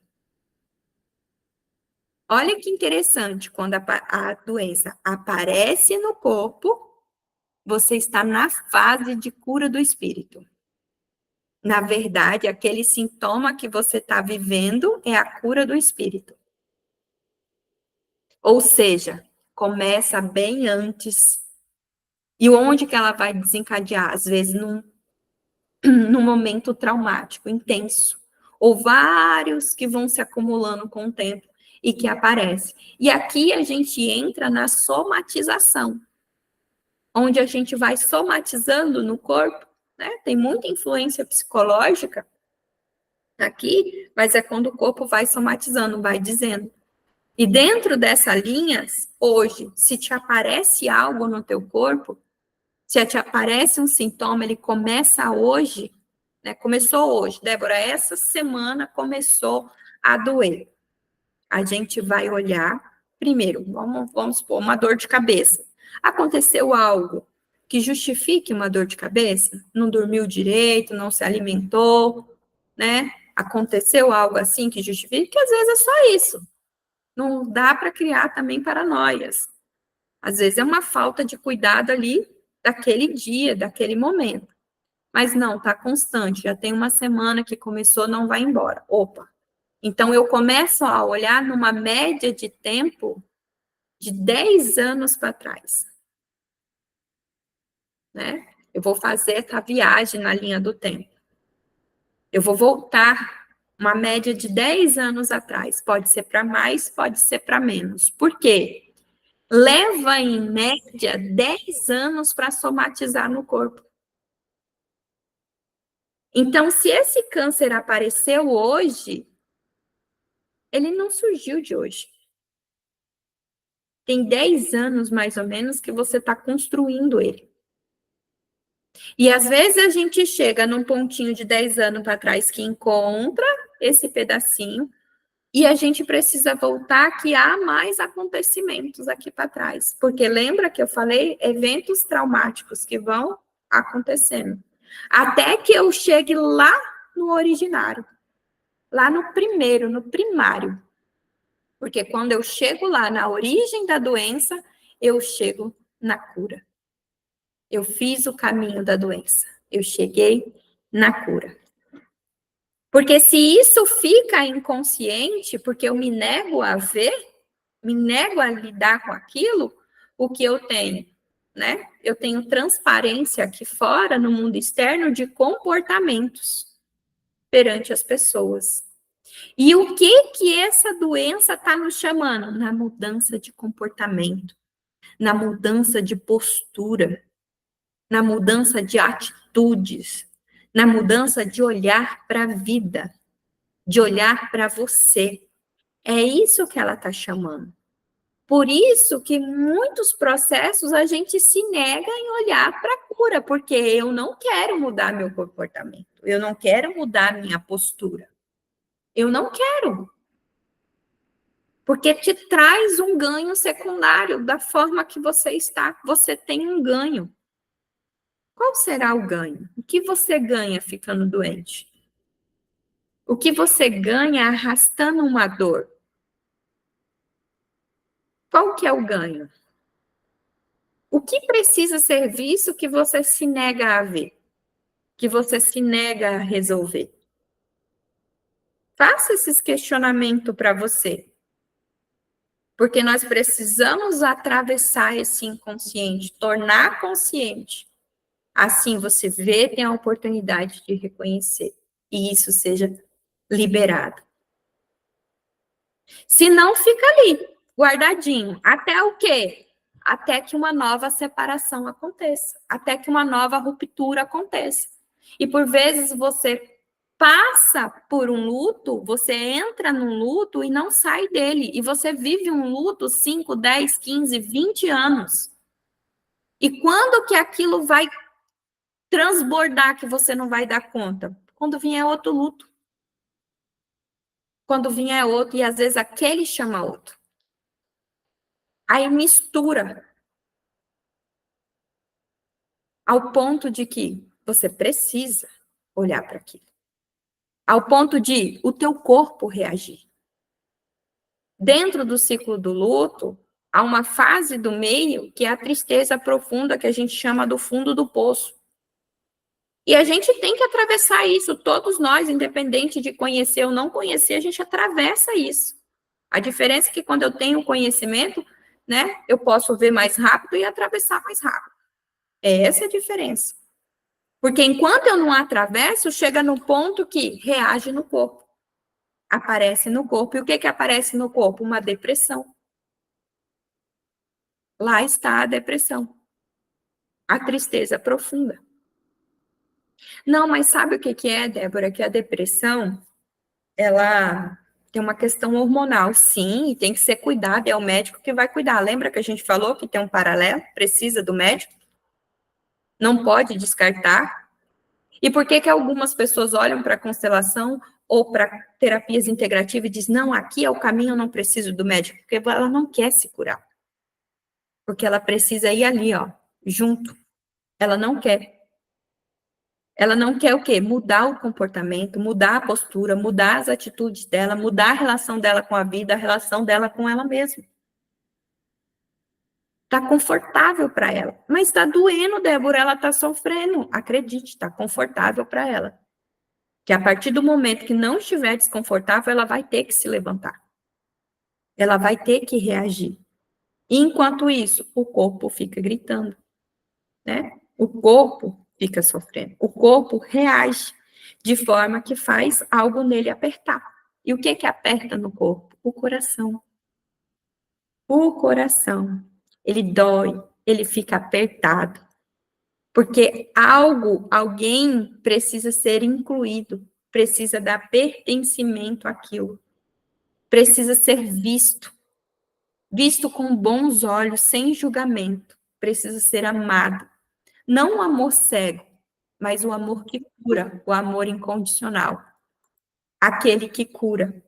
Olha que interessante, quando a doença aparece no corpo, você está na fase de cura do espírito. Na verdade, aquele sintoma que você está vivendo é a cura do espírito. Ou seja, começa bem antes. E onde que ela vai desencadear? Às vezes num momento traumático, intenso. Ou vários que vão se acumulando com o tempo e que aparecem. E aqui a gente entra na somatização, onde a gente vai somatizando no corpo, né? Tem muita influência psicológica aqui, mas é quando o corpo vai somatizando, vai dizendo. E dentro dessa linha, hoje, se te aparece algo no teu corpo, se te aparece um sintoma, ele começa hoje, né? Começou hoje, Débora, essa semana começou a doer. A gente vai olhar, primeiro, vamos supor, uma dor de cabeça. Aconteceu algo que justifique uma dor de cabeça? Não dormiu direito, não se alimentou, né? Aconteceu algo assim que justifique? Que às vezes é só isso. Não dá para criar também paranoias. Às vezes é uma falta de cuidado ali daquele dia, daquele momento. Mas não, tá constante, já tem uma semana que começou, não vai embora. Opa. Então eu começo a olhar numa média de tempo de 10 anos para trás. Né? Eu vou fazer essa viagem na linha do tempo. Eu vou voltar Uma média de 10 anos atrás. Pode ser para mais, pode ser para menos. Por quê? Leva, em média, 10 anos para somatizar no corpo. Então, se esse câncer apareceu hoje, ele não surgiu de hoje. Tem 10 anos, mais ou menos, que você está construindo ele. E às vezes a gente chega num pontinho de 10 anos para trás que encontra esse pedacinho e a gente precisa voltar que há mais acontecimentos aqui para trás. Porque lembra que eu falei eventos traumáticos que vão acontecendo. Até que eu chegue lá no originário. Lá no primeiro, no primário. Porque quando eu chego lá na origem da doença, eu chego na cura. Eu fiz o caminho da doença. Eu cheguei na cura. Porque se isso fica inconsciente, porque eu me nego a ver, me nego a lidar com aquilo, o que eu tenho, né? Eu tenho transparência aqui fora, no mundo externo, de comportamentos perante as pessoas. E o que essa doença está nos chamando? Na mudança de comportamento, na mudança de postura, na mudança de atitudes, na mudança de olhar para a vida, de olhar para você. É isso que ela está chamando. Por isso que muitos processos a gente se nega em olhar para a cura, porque eu não quero mudar meu comportamento, eu não quero mudar minha postura. Eu não quero. Porque te traz um ganho secundário da forma que você está. Você tem um ganho. Qual será o ganho? O que você ganha ficando doente? O que você ganha arrastando uma dor? Qual que é o ganho? O que precisa ser visto que você se nega a ver? Que você se nega a resolver? Faça esses questionamentos para você. Porque nós precisamos atravessar esse inconsciente, tornar consciente. Assim você vê, tem a oportunidade de reconhecer. E isso seja liberado. Se não, fica ali, guardadinho. Até o quê? Até que uma nova separação aconteça. Até que uma nova ruptura aconteça. E por vezes você passa por um luto, você entra num luto e não sai dele. E você vive um luto 5, 10, 15, 20 anos. E quando que aquilo vai transbordar que você não vai dar conta? Quando vier outro luto. Quando vier outro, e às vezes aquele chama outro. Aí mistura. Ao ponto de que você precisa olhar para aquilo. Ao ponto de o teu corpo reagir. Dentro do ciclo do luto, há uma fase do meio que é a tristeza profunda, que a gente chama do fundo do poço. E a gente tem que atravessar isso, todos nós, independente de conhecer ou não conhecer, a gente atravessa isso. A diferença é que quando eu tenho conhecimento, né, eu posso ver mais rápido e atravessar mais rápido. É essa a diferença. Porque enquanto eu não atravesso, chega no ponto que reage no corpo. Aparece no corpo. E o que aparece no corpo? Uma depressão. Lá está a depressão. A tristeza profunda. Não, mas sabe o que é, Débora? Que a depressão, ela tem uma questão hormonal, sim, e tem que ser cuidado, é o médico que vai cuidar. Lembra que a gente falou que tem um paralelo? Precisa do médico? Não pode descartar. E por que algumas pessoas olham para a constelação ou para terapias integrativas e dizem, não, aqui é o caminho, eu não preciso do médico? Porque ela não quer se curar. Porque ela precisa ir ali, ó, junto. Ela não quer. Ela não quer o quê? Mudar o comportamento, mudar a postura, mudar as atitudes dela, mudar a relação dela com a vida, a relação dela com ela mesma. Tá confortável para ela. Mas tá doendo, Débora, ela tá sofrendo. Acredite, tá confortável para ela. Que a partir do momento que não estiver desconfortável, ela vai ter que se levantar. Ela vai ter que reagir. E enquanto isso, o corpo fica gritando, né? O corpo fica sofrendo. O corpo reage. de forma que faz algo nele apertar. E o que que aperta no corpo? O coração. O coração. Ele dói, ele fica apertado. Porque alguém precisa ser incluído, precisa dar pertencimento àquilo, precisa ser visto, visto com bons olhos, sem julgamento, precisa ser amado. Não o amor cego, mas o amor que cura, o amor incondicional, aquele que cura.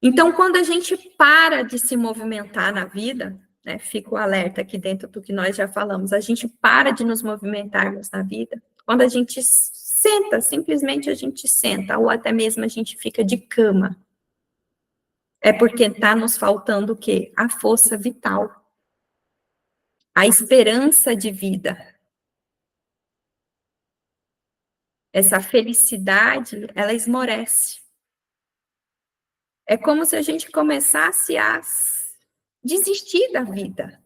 Então, quando a gente para de se movimentar na vida, né, fica o alerta aqui dentro do que nós já falamos, a gente para de nos movimentarmos na vida, quando a gente senta, simplesmente a gente senta, ou até mesmo a gente fica de cama, é porque está nos faltando o quê? A força vital, a esperança de vida. Essa felicidade, ela esmorece. É como se a gente começasse a desistir da vida.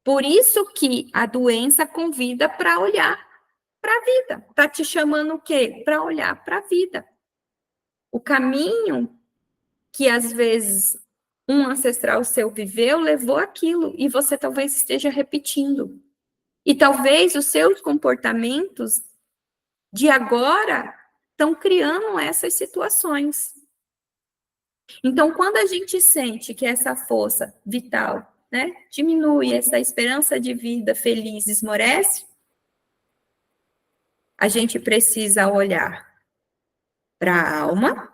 Por isso que a doença convida para olhar para a vida. Está te chamando o quê? Para olhar para a vida. O caminho que às vezes um ancestral seu viveu levou aquilo e você talvez esteja repetindo. E talvez os seus comportamentos de agora estão criando essas situações. Então, quando a gente sente que essa força vital, né, diminui, essa esperança de vida feliz esmorece, a gente precisa olhar para a alma,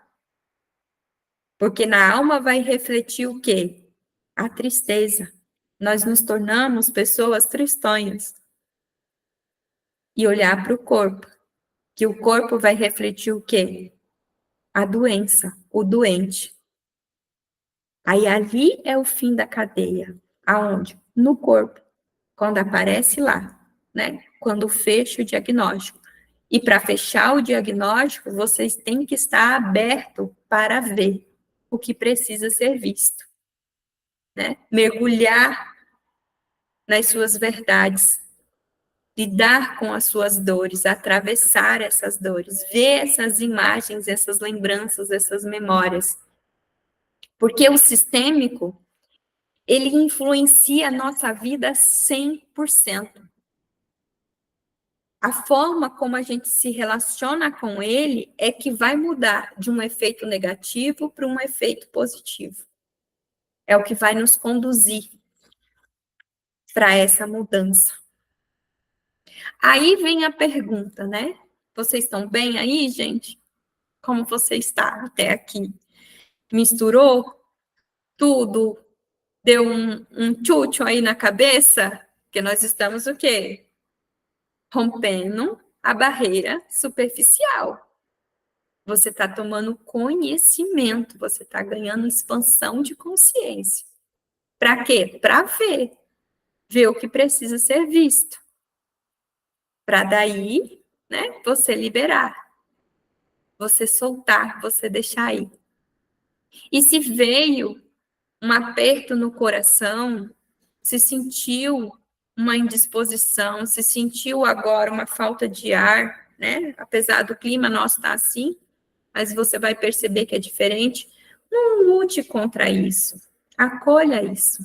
porque na alma vai refletir o quê? A tristeza. Nós nos tornamos pessoas tristonhas. E olhar para o corpo, que o corpo vai refletir o quê? A doença, o doente. Aí ali é o fim da cadeia. Aonde? No corpo. Quando aparece lá, né? Quando fecha o diagnóstico. E para fechar o diagnóstico, vocês têm que estar aberto para ver o que precisa ser visto, né? Mergulhar nas suas verdades, lidar com as suas dores, atravessar essas dores, ver essas imagens, essas lembranças, essas memórias. Porque o sistêmico, ele influencia a nossa vida 100%. A forma como a gente se relaciona com ele é que vai mudar de um efeito negativo para um efeito positivo. É o que vai nos conduzir para essa mudança. Aí vem a pergunta, né? Vocês estão bem aí, gente? Como você está até aqui? Misturou tudo? Deu um tchutchu aí na cabeça? Porque nós estamos o quê? Rompendo a barreira superficial. Você está tomando conhecimento, você está ganhando expansão de consciência. Para quê? Para ver o que precisa ser visto. Para daí, né, você liberar, você soltar, você deixar ir. E se veio um aperto no coração, se sentiu uma indisposição, se sentiu agora uma falta de ar, né? Apesar do clima nosso estar assim, mas você vai perceber que é diferente. Não lute contra isso. Acolha isso.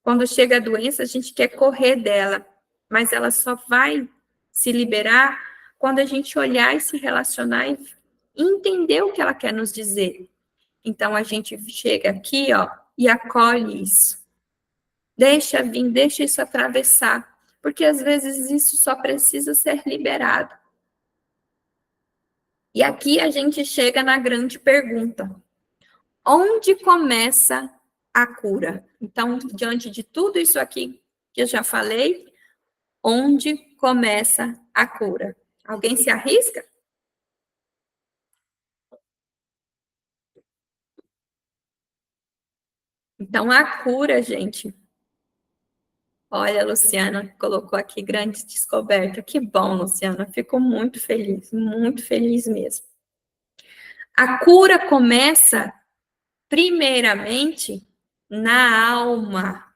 Quando chega a doença, a gente quer correr dela, mas ela só vai se liberar quando a gente olhar e se relacionar e entender o que ela quer nos dizer. Então, a gente chega aqui, ó, e acolhe isso. Deixa vir, deixa isso atravessar, porque às vezes isso só precisa ser liberado. E aqui a gente chega na grande pergunta: onde começa a cura? Então, diante de tudo isso aqui que eu já falei, onde começa a cura? Alguém se arrisca? Então, a cura, gente. Olha, a Luciana colocou aqui grande descoberta. Que bom, Luciana. Fico muito feliz mesmo. A cura começa, primeiramente, na alma.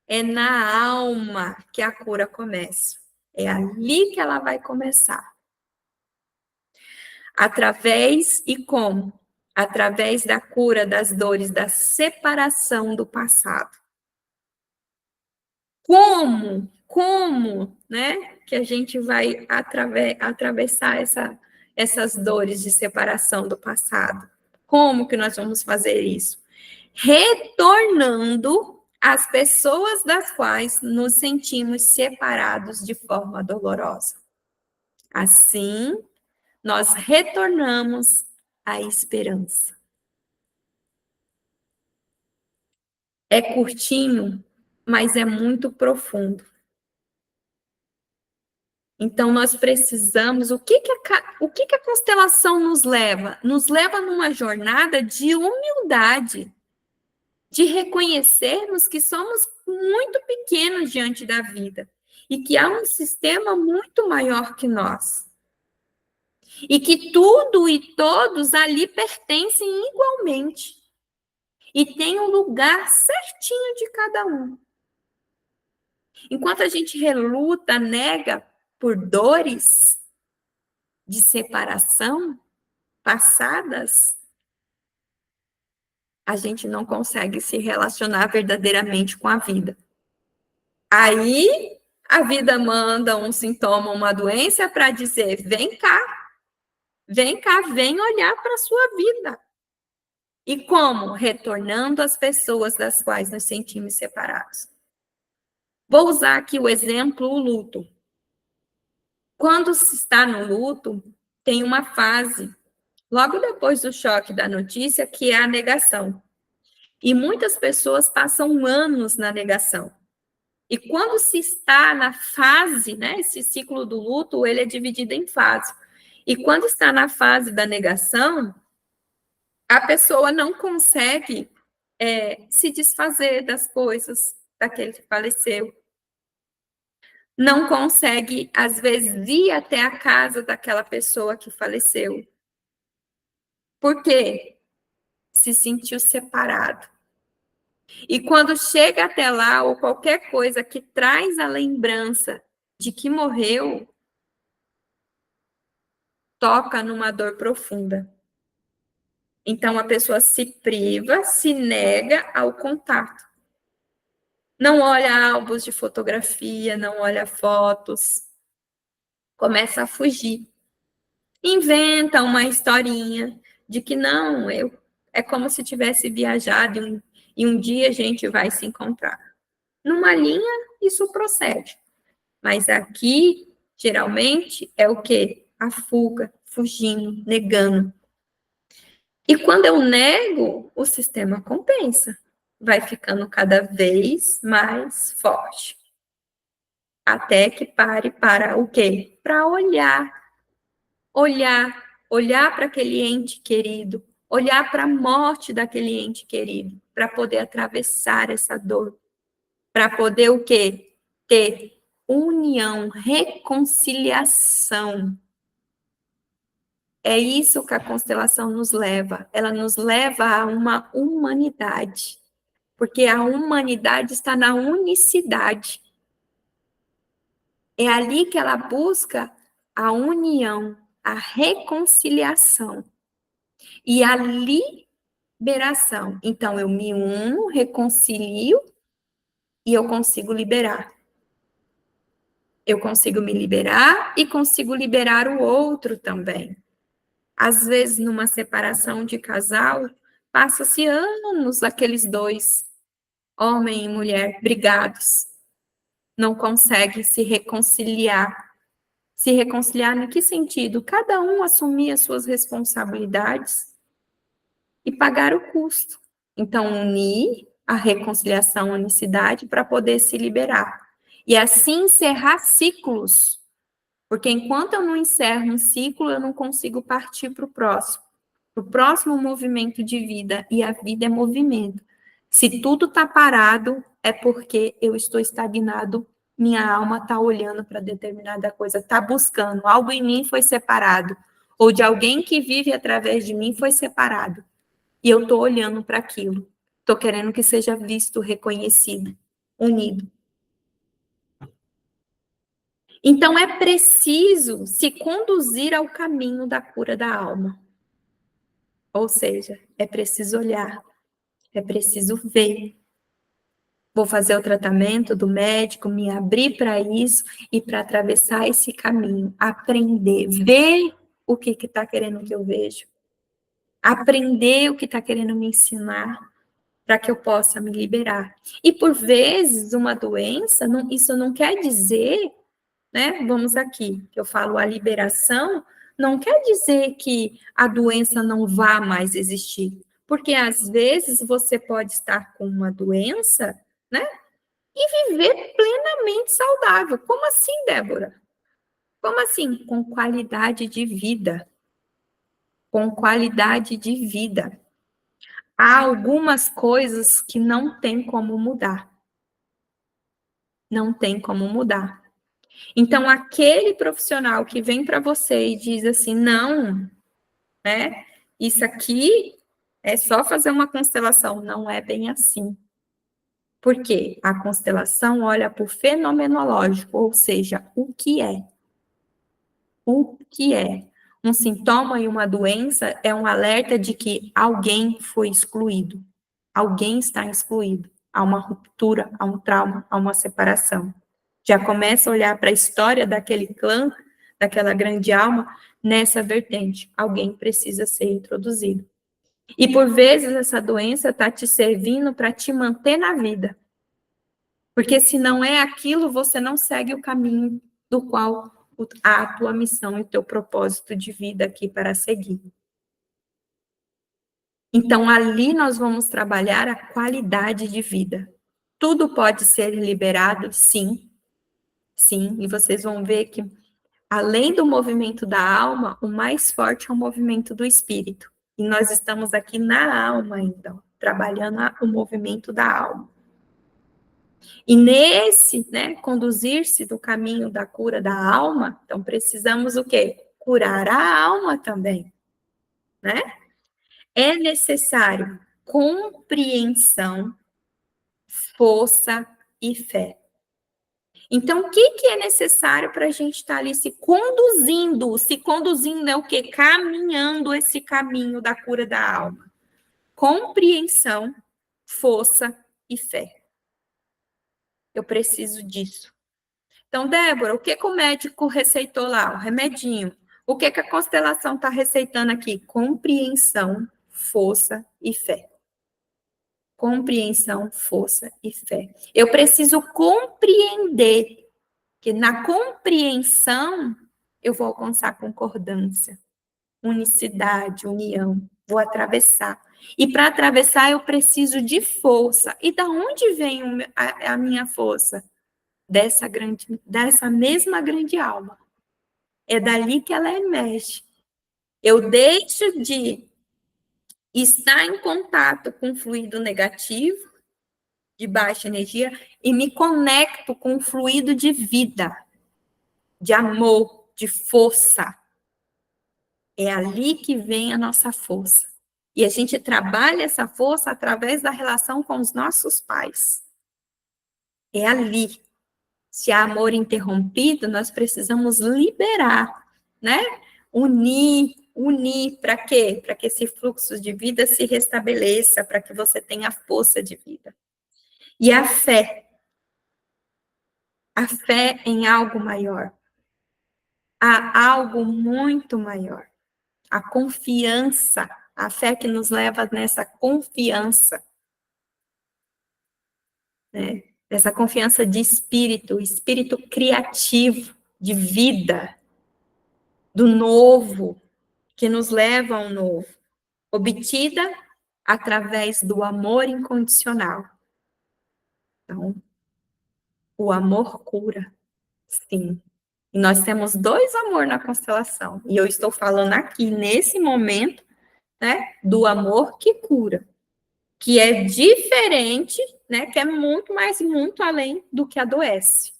É na alma que a cura começa. É ali que ela vai começar. Através e como? Através da cura das dores da separação do passado. Como, né, que a gente vai atravessar essas dores de separação do passado? Como que nós vamos fazer isso? Retornando às pessoas das quais nos sentimos separados de forma dolorosa. Assim, nós retornamos à esperança. É curtinho, mas é muito profundo. Então, nós precisamos. O que a constelação nos leva? Nos leva numa jornada de humildade, de reconhecermos que somos muito pequenos diante da vida e que há um sistema muito maior que nós. E que tudo e todos ali pertencem igualmente. E tem um lugar certinho de cada um. Enquanto a gente reluta, nega por dores de separação passadas, a gente não consegue se relacionar verdadeiramente com a vida. Aí a vida manda um sintoma, uma doença para dizer: vem cá, vem olhar para a sua vida. E como? Retornando às pessoas das quais nos sentimos separados. Vou usar aqui o exemplo, o luto. Quando se está no luto, tem uma fase, logo depois do choque da notícia, que é a negação. E muitas pessoas passam anos na negação. E quando se está na fase, né, esse ciclo do luto, ele é dividido em fases. E quando está na fase da negação, a pessoa não consegue se desfazer das coisas daquele que faleceu. Não consegue, às vezes, ir até a casa daquela pessoa que faleceu. Por quê? Se sentiu separado. E quando chega até lá, ou qualquer coisa que traz a lembrança de que morreu, toca numa dor profunda. Então, a pessoa se priva, se nega ao contato. Não olha álbuns de fotografia, não olha fotos. Começa a fugir. Inventa uma historinha de que não, é como se tivesse viajado e um dia a gente vai se encontrar. Numa linha, isso procede. Mas aqui, geralmente, é o quê? A fuga, fugindo, negando. E quando eu nego, o sistema compensa. Vai ficando cada vez mais forte. Até que pare para o quê? Para olhar para aquele ente querido, olhar para a morte daquele ente querido, para poder atravessar essa dor, para poder o quê? Ter união, reconciliação. É isso que a constelação nos leva. Ela nos leva a uma humanidade, porque a humanidade está na unicidade. É ali que ela busca a união, a reconciliação e a liberação. Então, eu me uno, reconcilio e eu consigo liberar. Eu consigo me liberar e consigo liberar o outro também. Às vezes, numa separação de casal, passa-se anos aqueles dois, homem e mulher, brigados. Não conseguem se reconciliar. Se reconciliar em que sentido? Cada um assumir as suas responsabilidades e pagar o custo. Então, unir a reconciliação, a unicidade, para poder se liberar. E assim encerrar ciclos. Porque enquanto eu não encerro um ciclo, eu não consigo partir para o próximo movimento de vida. E a vida é movimento. Se tudo está parado, é porque eu estou estagnado, minha alma está olhando para determinada coisa, está buscando. Algo em mim foi separado. Ou de alguém que vive através de mim foi separado. E eu estou olhando para aquilo. Estou querendo que seja visto, reconhecido, unido. Então, é preciso se conduzir ao caminho da cura da alma. Ou seja, é preciso olhar, é preciso ver. Vou fazer o tratamento do médico, me abrir para isso e para atravessar esse caminho, aprender, ver o que está querendo que eu veja, aprender o que está querendo me ensinar, para que eu possa me liberar. E por vezes, uma doença, isso não quer dizer, né? Vamos aqui, que eu falo a liberação, não quer dizer que a doença não vá mais existir. Porque às vezes você pode estar com uma doença, né? E viver plenamente saudável. Como assim, Débora? Como assim? Com qualidade de vida. Com qualidade de vida. Há algumas coisas que não tem como mudar. Não tem como mudar. Então, aquele profissional que vem para você e diz assim, não, né? Isso aqui é só fazer uma constelação. Não é bem assim. Porque a constelação olha para o fenomenológico, ou seja, o que é. O que é. Um sintoma e uma doença é um alerta de que alguém foi excluído. Alguém está excluído. Há uma ruptura, há um trauma, há uma separação. Já começa a olhar para a história daquele clã, daquela grande alma, nessa vertente. Alguém precisa ser introduzido. E por vezes essa doença está te servindo para te manter na vida. Porque se não é aquilo, você não segue o caminho do qual a tua missão e o teu propósito de vida aqui para seguir. Então, ali nós vamos trabalhar a qualidade de vida. Tudo pode ser liberado, sim, sim, e vocês vão ver que, além do movimento da alma, o mais forte é o movimento do espírito. E nós estamos aqui na alma, então, trabalhando o movimento da alma. E nesse, né, conduzir-se do caminho da cura da alma, então precisamos o quê? Curar a alma também, né? É necessário compreensão, força e fé. Então, o que é necessário para a gente estar ali se conduzindo? Se conduzindo é o quê? Caminhando esse caminho da cura da alma. Compreensão, força e fé. Eu preciso disso. Então, Débora, o que o médico receitou lá? O remedinho. O que a constelação está receitando aqui? Compreensão, força e fé. Compreensão, força e fé. Eu preciso compreender que na compreensão eu vou alcançar concordância, unicidade, união. Vou atravessar. E para atravessar eu preciso de força. E da onde vem a minha força? Dessa mesma grande alma. É dali que ela emerge. Eu deixo de estar em contato com o fluido negativo, de baixa energia, e me conecto com o fluido de vida, de amor, de força. É ali que vem a nossa força. E a gente trabalha essa força através da relação com os nossos pais. É ali. Se há amor interrompido, nós precisamos liberar, né? Unir, para quê? Para que esse fluxo de vida se restabeleça, para que você tenha força de vida. E a fé em algo maior. Há algo muito maior. A confiança, a fé que nos leva nessa confiança, né? Essa confiança de espírito criativo, de vida, do novo, que nos leva ao novo, obtida através do amor incondicional. Então, o amor cura, sim. E nós temos dois amor na constelação. E eu estou falando aqui, nesse momento, né, do amor que cura, que é diferente, né, que é muito além do que adoece.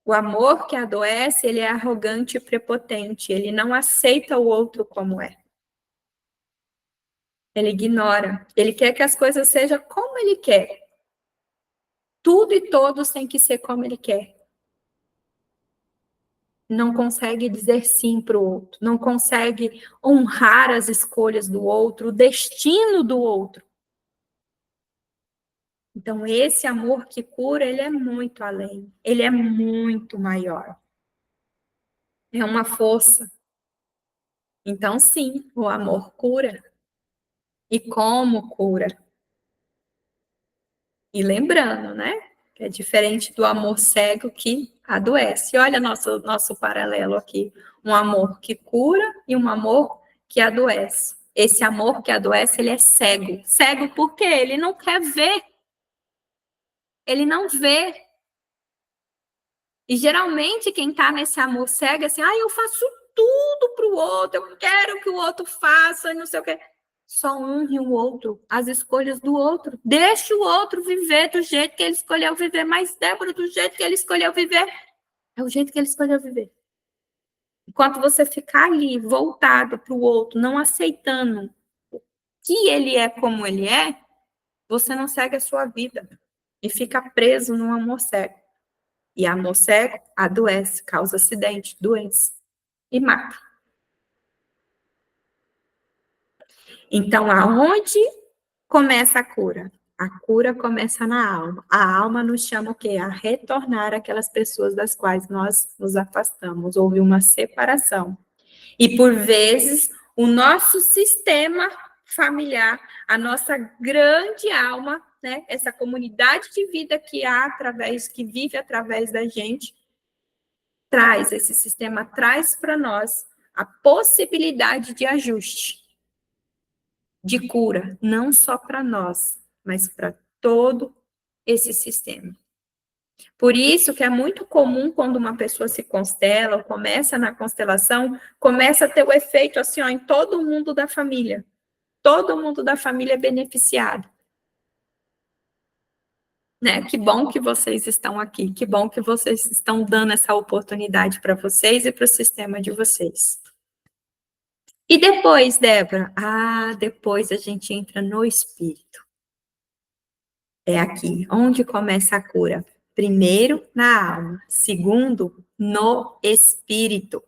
O amor que adoece, ele é arrogante e prepotente, ele não aceita o outro como é. Ele ignora, ele quer que as coisas sejam como ele quer. Tudo e todos têm que ser como ele quer. não consegue dizer sim para o outro, não consegue honrar as escolhas do outro, o destino do outro. Então, esse amor que cura, ele é muito além, ele é muito maior. É uma força. Então, sim, o amor cura. E como cura? E lembrando, né? Que é diferente do amor cego que adoece. Olha nosso paralelo aqui. Um amor que cura e um amor que adoece. Esse amor que adoece, ele é cego. Cego por quê? Ele não quer ver. Ele não vê. E geralmente quem está nesse amor cego é assim, eu faço tudo para o outro, eu quero que o outro faça, não sei o quê. Só honre o outro, as escolhas do outro. Deixa o outro viver do jeito que ele escolheu viver. Mas, Débora, do jeito que ele escolheu viver, é o jeito que ele escolheu viver. Enquanto você ficar ali, voltado para o outro, não aceitando que ele é como ele é, você não segue a sua vida. E fica preso no amor cego. E amor cego adoece, causa acidente, doença e mata. Então, aonde começa a cura? A cura começa na alma. A alma nos chama o quê? A retornar aquelas pessoas das quais nós nos afastamos. Houve uma separação. E, por vezes, o nosso sistema familiar, a nossa grande alma, né? Essa comunidade de vida que há através, que vive através da gente, esse sistema traz para nós a possibilidade de ajuste, de cura, não só para nós, mas para todo esse sistema. Por isso que é muito comum quando uma pessoa se constela, ou começa na constelação, começa a ter o efeito assim, em todo mundo da família. Todo mundo da família é beneficiado. Né? Que bom que vocês estão aqui, que bom que vocês estão dando essa oportunidade para vocês e para o sistema de vocês. E depois, Débora? Depois a gente entra no espírito. É aqui, onde começa a cura. Primeiro, na alma. Segundo, no espírito.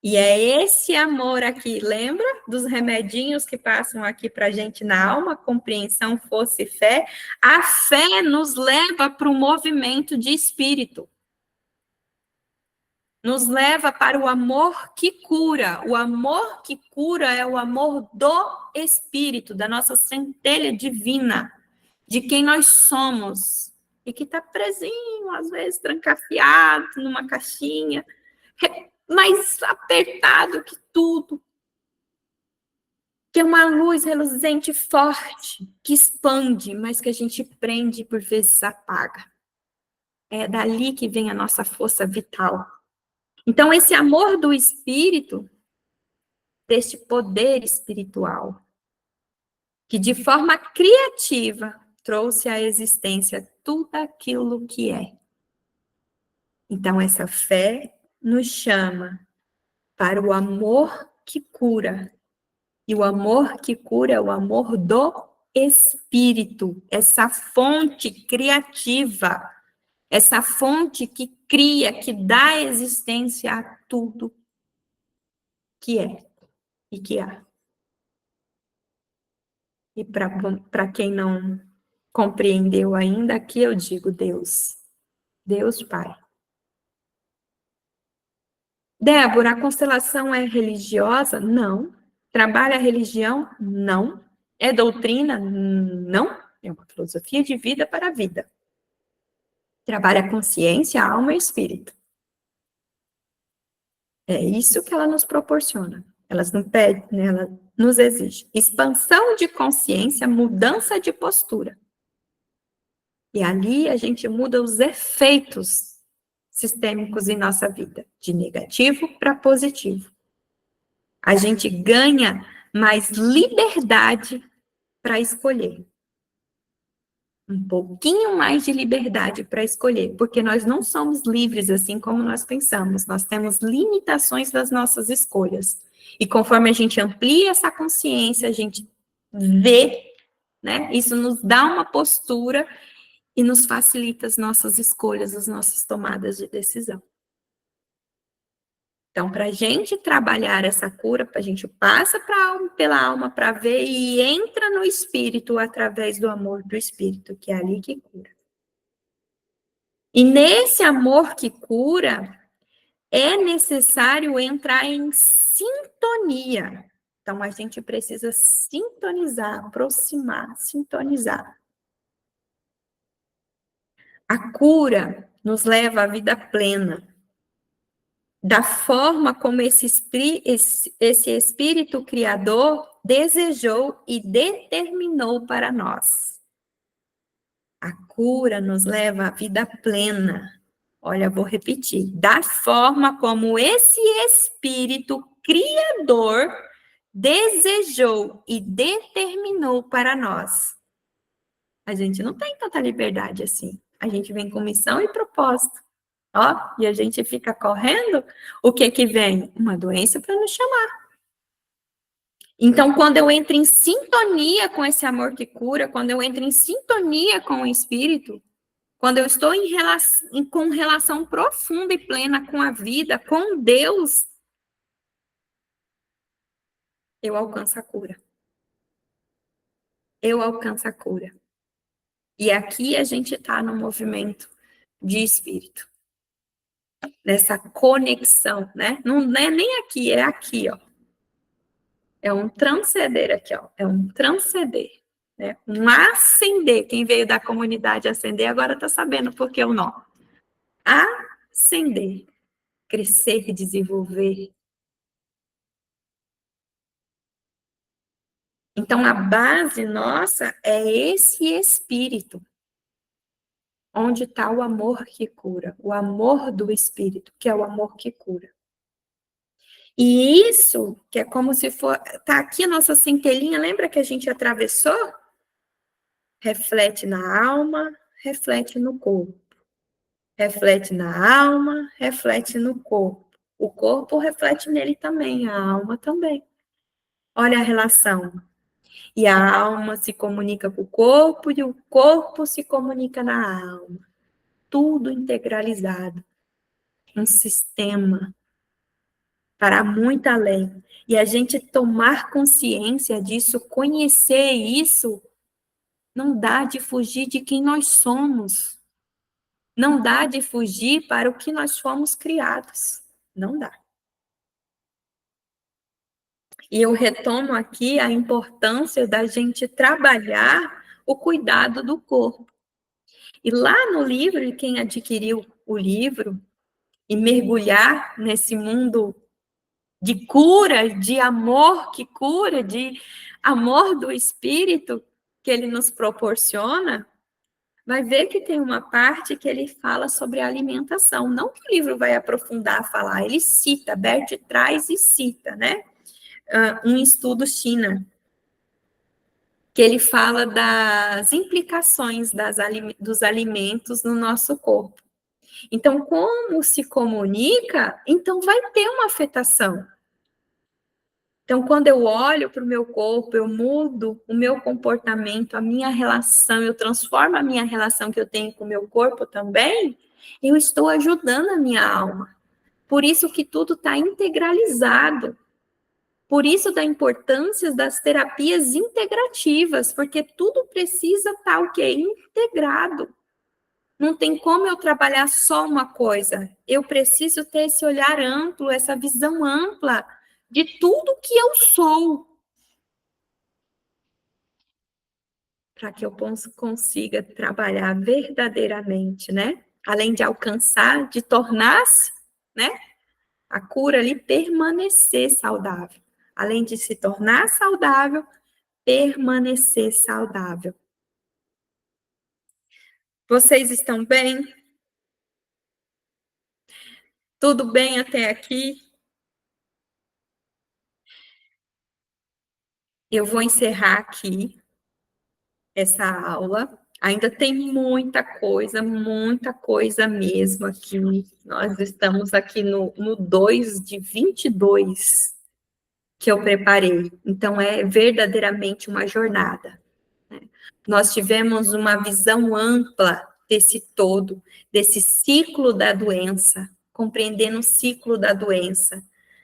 E é esse amor aqui, lembra dos remedinhos que passam aqui para a gente na alma? Compreensão, força e fé. A fé nos leva para o movimento de espírito. Nos leva para o amor que cura. O amor que cura é o amor do espírito, da nossa centelha divina, de quem nós somos. E que está presinho, às vezes trancafiado numa caixinha, mais apertado que tudo. Que é uma luz reluzente forte, que expande, mas que a gente prende e por vezes apaga. É dali que vem a nossa força vital. Então, esse amor do espírito, deste poder espiritual, que de forma criativa trouxe à existência tudo aquilo que é. Então, essa fé nos chama para o amor que cura. E o amor que cura é o amor do espírito, essa fonte criativa, essa fonte que cria, que dá existência a tudo que é e que há. E para quem não compreendeu ainda, aqui eu digo Deus. Deus Pai. Débora, a constelação é religiosa? Não. Trabalha a religião? Não. É doutrina? Não. É uma filosofia de vida para a vida. Trabalha a consciência, a alma e o espírito. É isso que ela nos proporciona. Elas não pedem, né? Ela nos exige expansão de consciência, mudança de postura. E ali a gente muda os efeitos sistêmicos em nossa vida, de negativo para positivo. A gente ganha mais liberdade para escolher. Um pouquinho mais de liberdade para escolher, porque nós não somos livres assim como nós pensamos, nós temos limitações das nossas escolhas. E conforme a gente amplia essa consciência, a gente vê, né? Isso nos dá uma postura e nos facilita as nossas escolhas, as nossas tomadas de decisão. Então, para a gente trabalhar essa cura, a gente passa pela alma para ver e entra no espírito através do amor do espírito, que é ali que cura. E nesse amor que cura, é necessário entrar em sintonia. Então, a gente precisa sintonizar, aproximar, sintonizar. A cura nos leva à vida plena, da forma como esse Espírito Criador desejou e determinou para nós. A cura nos leva à vida plena. Olha, vou repetir. Da forma como esse Espírito Criador desejou e determinou para nós. A gente não tem tanta liberdade assim. A gente vem com missão e propósito. Ó, e a gente fica correndo, o que que vem? Uma doença para nos chamar. Então, quando eu entro em sintonia com esse amor que cura, quando eu entro em sintonia com o Espírito, quando eu estou com relação profunda e plena com a vida, com Deus, eu alcanço a cura. Eu alcanço a cura. E aqui a gente está no movimento de espírito. Nessa conexão, né? Não é nem aqui, é aqui, ó. É um transcender aqui, ó. É um transcender. Né? Um ascender. Quem veio da comunidade ascender agora está sabendo por que o nó. Ascender. Crescer, desenvolver. Então, a base nossa é esse espírito. Onde está o amor que cura. O amor do espírito, que é o amor que cura. E isso, que é como se for... Tá aqui a nossa centelhinha, lembra que a gente atravessou? Reflete na alma, reflete no corpo. Reflete na alma, reflete no corpo. O corpo reflete nele também, a alma também. Olha a relação. E a alma se comunica com o corpo e o corpo se comunica na alma. Tudo integralizado. Um sistema para muito além. E a gente tomar consciência disso, conhecer isso, não dá de fugir de quem nós somos. Não dá de fugir para o que nós fomos criados. Não dá. E eu retomo aqui a importância da gente trabalhar o cuidado do corpo. E lá no livro, quem adquiriu o livro e mergulhar nesse mundo de cura, de amor que cura, de amor do espírito que ele nos proporciona, vai ver que tem uma parte que ele fala sobre a alimentação. Não que o livro vai aprofundar a falar, ele cita, Bert traz e cita, né? Um estudo China, que ele fala das implicações dos alimentos no nosso corpo. Então, como se comunica, então vai ter uma afetação. Então, quando eu olho para o meu corpo, eu mudo o meu comportamento, a minha relação, eu transformo a minha relação que eu tenho com o meu corpo também, eu estou ajudando a minha alma. Por isso que tudo está integralizado. Por isso da importância das terapias integrativas, porque tudo precisa estar o quê? Integrado. Não tem como eu trabalhar só uma coisa. Eu preciso ter esse olhar amplo, essa visão ampla de tudo que eu sou. Para que eu consiga trabalhar verdadeiramente, né? Além de alcançar, de tornar-se, né? A cura ali permanecer saudável. Além de se tornar saudável, permanecer saudável. Vocês estão bem? Tudo bem até aqui? Eu vou encerrar aqui essa aula. Ainda tem muita coisa mesmo aqui. Nós estamos aqui no 2 de 22 que eu preparei. Então, é verdadeiramente uma jornada. Nós tivemos uma visão ampla desse todo, desse ciclo da doença, compreendendo o ciclo da doença.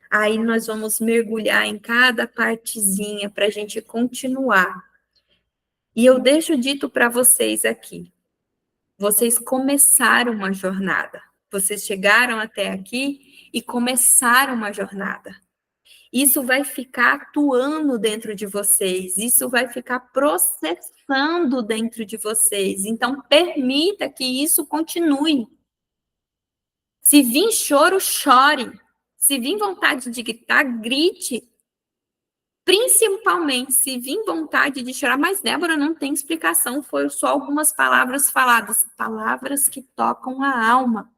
Aí nós vamos mergulhar em cada partezinha para a gente continuar. E eu deixo dito para vocês aqui, vocês começaram uma jornada. Vocês chegaram até aqui e começaram uma jornada. Isso vai ficar atuando dentro de vocês, isso vai ficar processando dentro de vocês. Então, permita que isso continue. Se vir choro, chore. Se vir vontade de gritar, grite. Principalmente se vir vontade de chorar, mas Débora não tem explicação, foi só algumas palavras faladas, palavras que tocam a alma.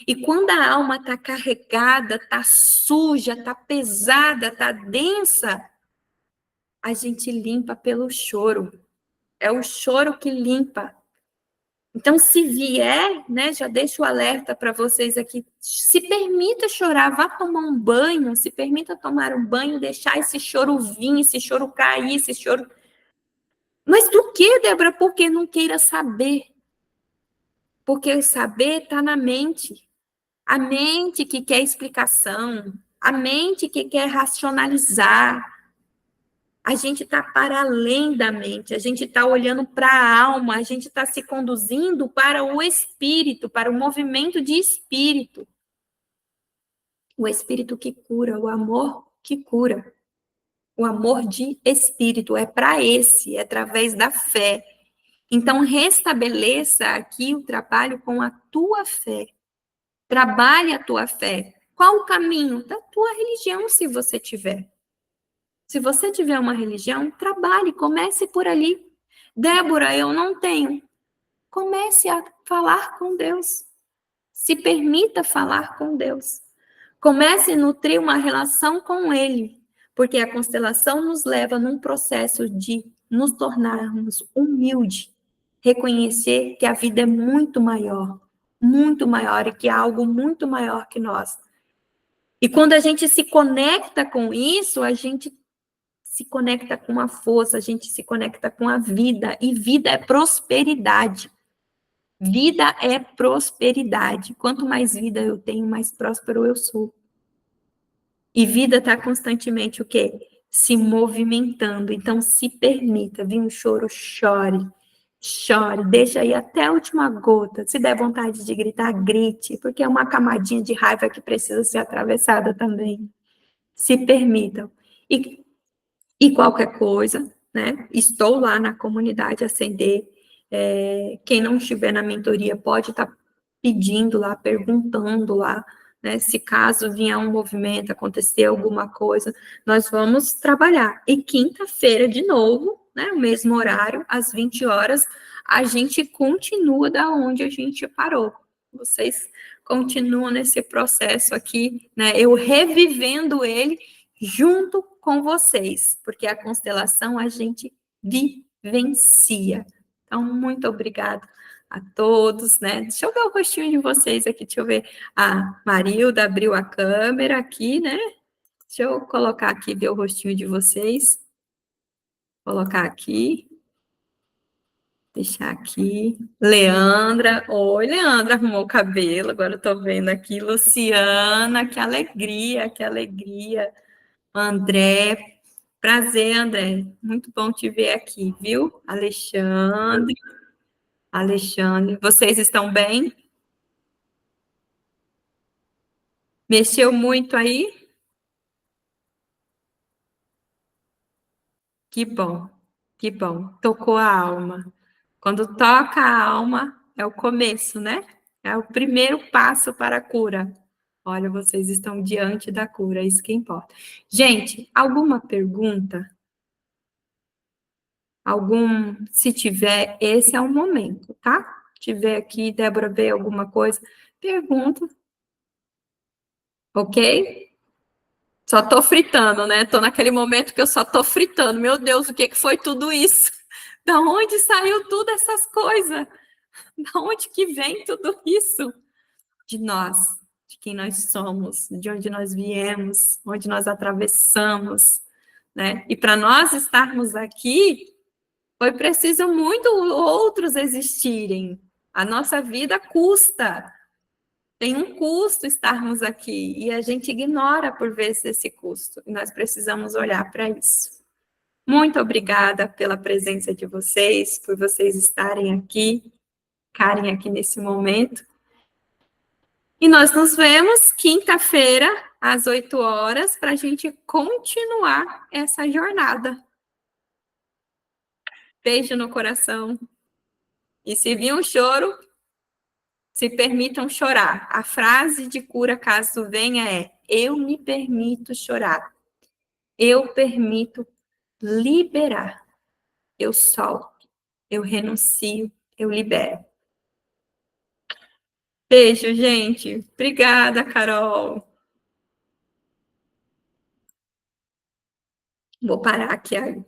E quando a alma está carregada, está suja, está pesada, está densa, a gente limpa pelo choro. É o choro que limpa. Então, se vier, né, já deixo o alerta para vocês aqui, se permita chorar, vá tomar um banho, se permita tomar um banho, deixar esse choro vir, esse choro cair, esse choro... Mas do que, Débora? Porque não queira saber. Porque saber está na mente. A mente que quer explicação, a mente que quer racionalizar. A gente está para além da mente, a gente está olhando para a alma, a gente está se conduzindo para o espírito, para o movimento de espírito. O espírito que cura, o amor que cura. O amor de espírito é para esse, é através da fé. Então, restabeleça aqui o trabalho com a tua fé. Trabalhe a tua fé. Qual o caminho? Da tua religião, se você tiver. Se você tiver uma religião, trabalhe, comece por ali. Débora, eu não tenho. Comece a falar com Deus. Se permita falar com Deus. Comece a nutrir uma relação com Ele, porque a constelação nos leva num processo de nos tornarmos humildes, reconhecer que a vida é muito maior e que há algo muito maior que nós. E quando a gente se conecta com isso, a gente se conecta com a força, a gente se conecta com a vida, e vida é prosperidade. Vida é prosperidade. Quanto mais vida eu tenho, mais próspero eu sou. E vida está constantemente o quê? Se movimentando. Então, se permita. Vir um choro, chore. Chore. Deixa aí até a última gota. Se der vontade de gritar, grite. Porque é uma camadinha de raiva que precisa ser atravessada também. Se permitam. E qualquer coisa, né? Estou lá na comunidade Ascender. Quem não estiver na mentoria pode estar pedindo lá, perguntando lá, né? Se caso vier um movimento, acontecer alguma coisa, nós vamos trabalhar. E quinta-feira, de novo, né? O mesmo horário, às 20 horas, a gente continua da onde a gente parou. Vocês continuam nesse processo aqui, né? Eu revivendo ele junto com vocês, porque a constelação a gente vivencia. Então, muito obrigada a todos, né? Deixa eu ver o rostinho de vocês aqui, deixa eu ver. A Marilda abriu a câmera aqui, né? Deixa eu colocar aqui, ver o rostinho de vocês. Colocar aqui. Deixar aqui. Leandra. Oi, Leandra, arrumou o cabelo, agora eu tô vendo aqui. Luciana, que alegria, que alegria. André, prazer, André. Muito bom te ver aqui, viu? Alexandre, vocês estão bem? Mexeu muito aí? Que bom, que bom. Tocou a alma. Quando toca a alma, é o começo, né? É o primeiro passo para a cura. Olha, vocês estão diante da cura, isso que importa. Gente, alguma pergunta? Se tiver, esse é o momento, tá? Se tiver aqui, Débora, vê alguma coisa, pergunta. Ok? Só tô fritando, né? Tô naquele momento que eu só tô fritando. Meu Deus, o que foi tudo isso? Da onde saiu tudo essas coisas? Da onde que vem tudo isso? De nós, de quem nós somos, de onde nós viemos, onde nós atravessamos, né? E para nós estarmos aqui, foi preciso muito outros existirem. A nossa vida custa. Tem um custo estarmos aqui e a gente ignora por vezes esse custo. E nós precisamos olhar para isso. Muito obrigada pela presença de vocês, por vocês estarem aqui, ficarem aqui nesse momento. E nós nos vemos quinta-feira, às 8 horas, para a gente continuar essa jornada. Beijo no coração. E se vir um choro, se permitam chorar. A frase de cura, caso venha, é: eu me permito chorar. Eu permito liberar. Eu solto. Eu renuncio. Eu libero. Beijo, gente. Obrigada, Carol. Vou parar aqui. Aqui.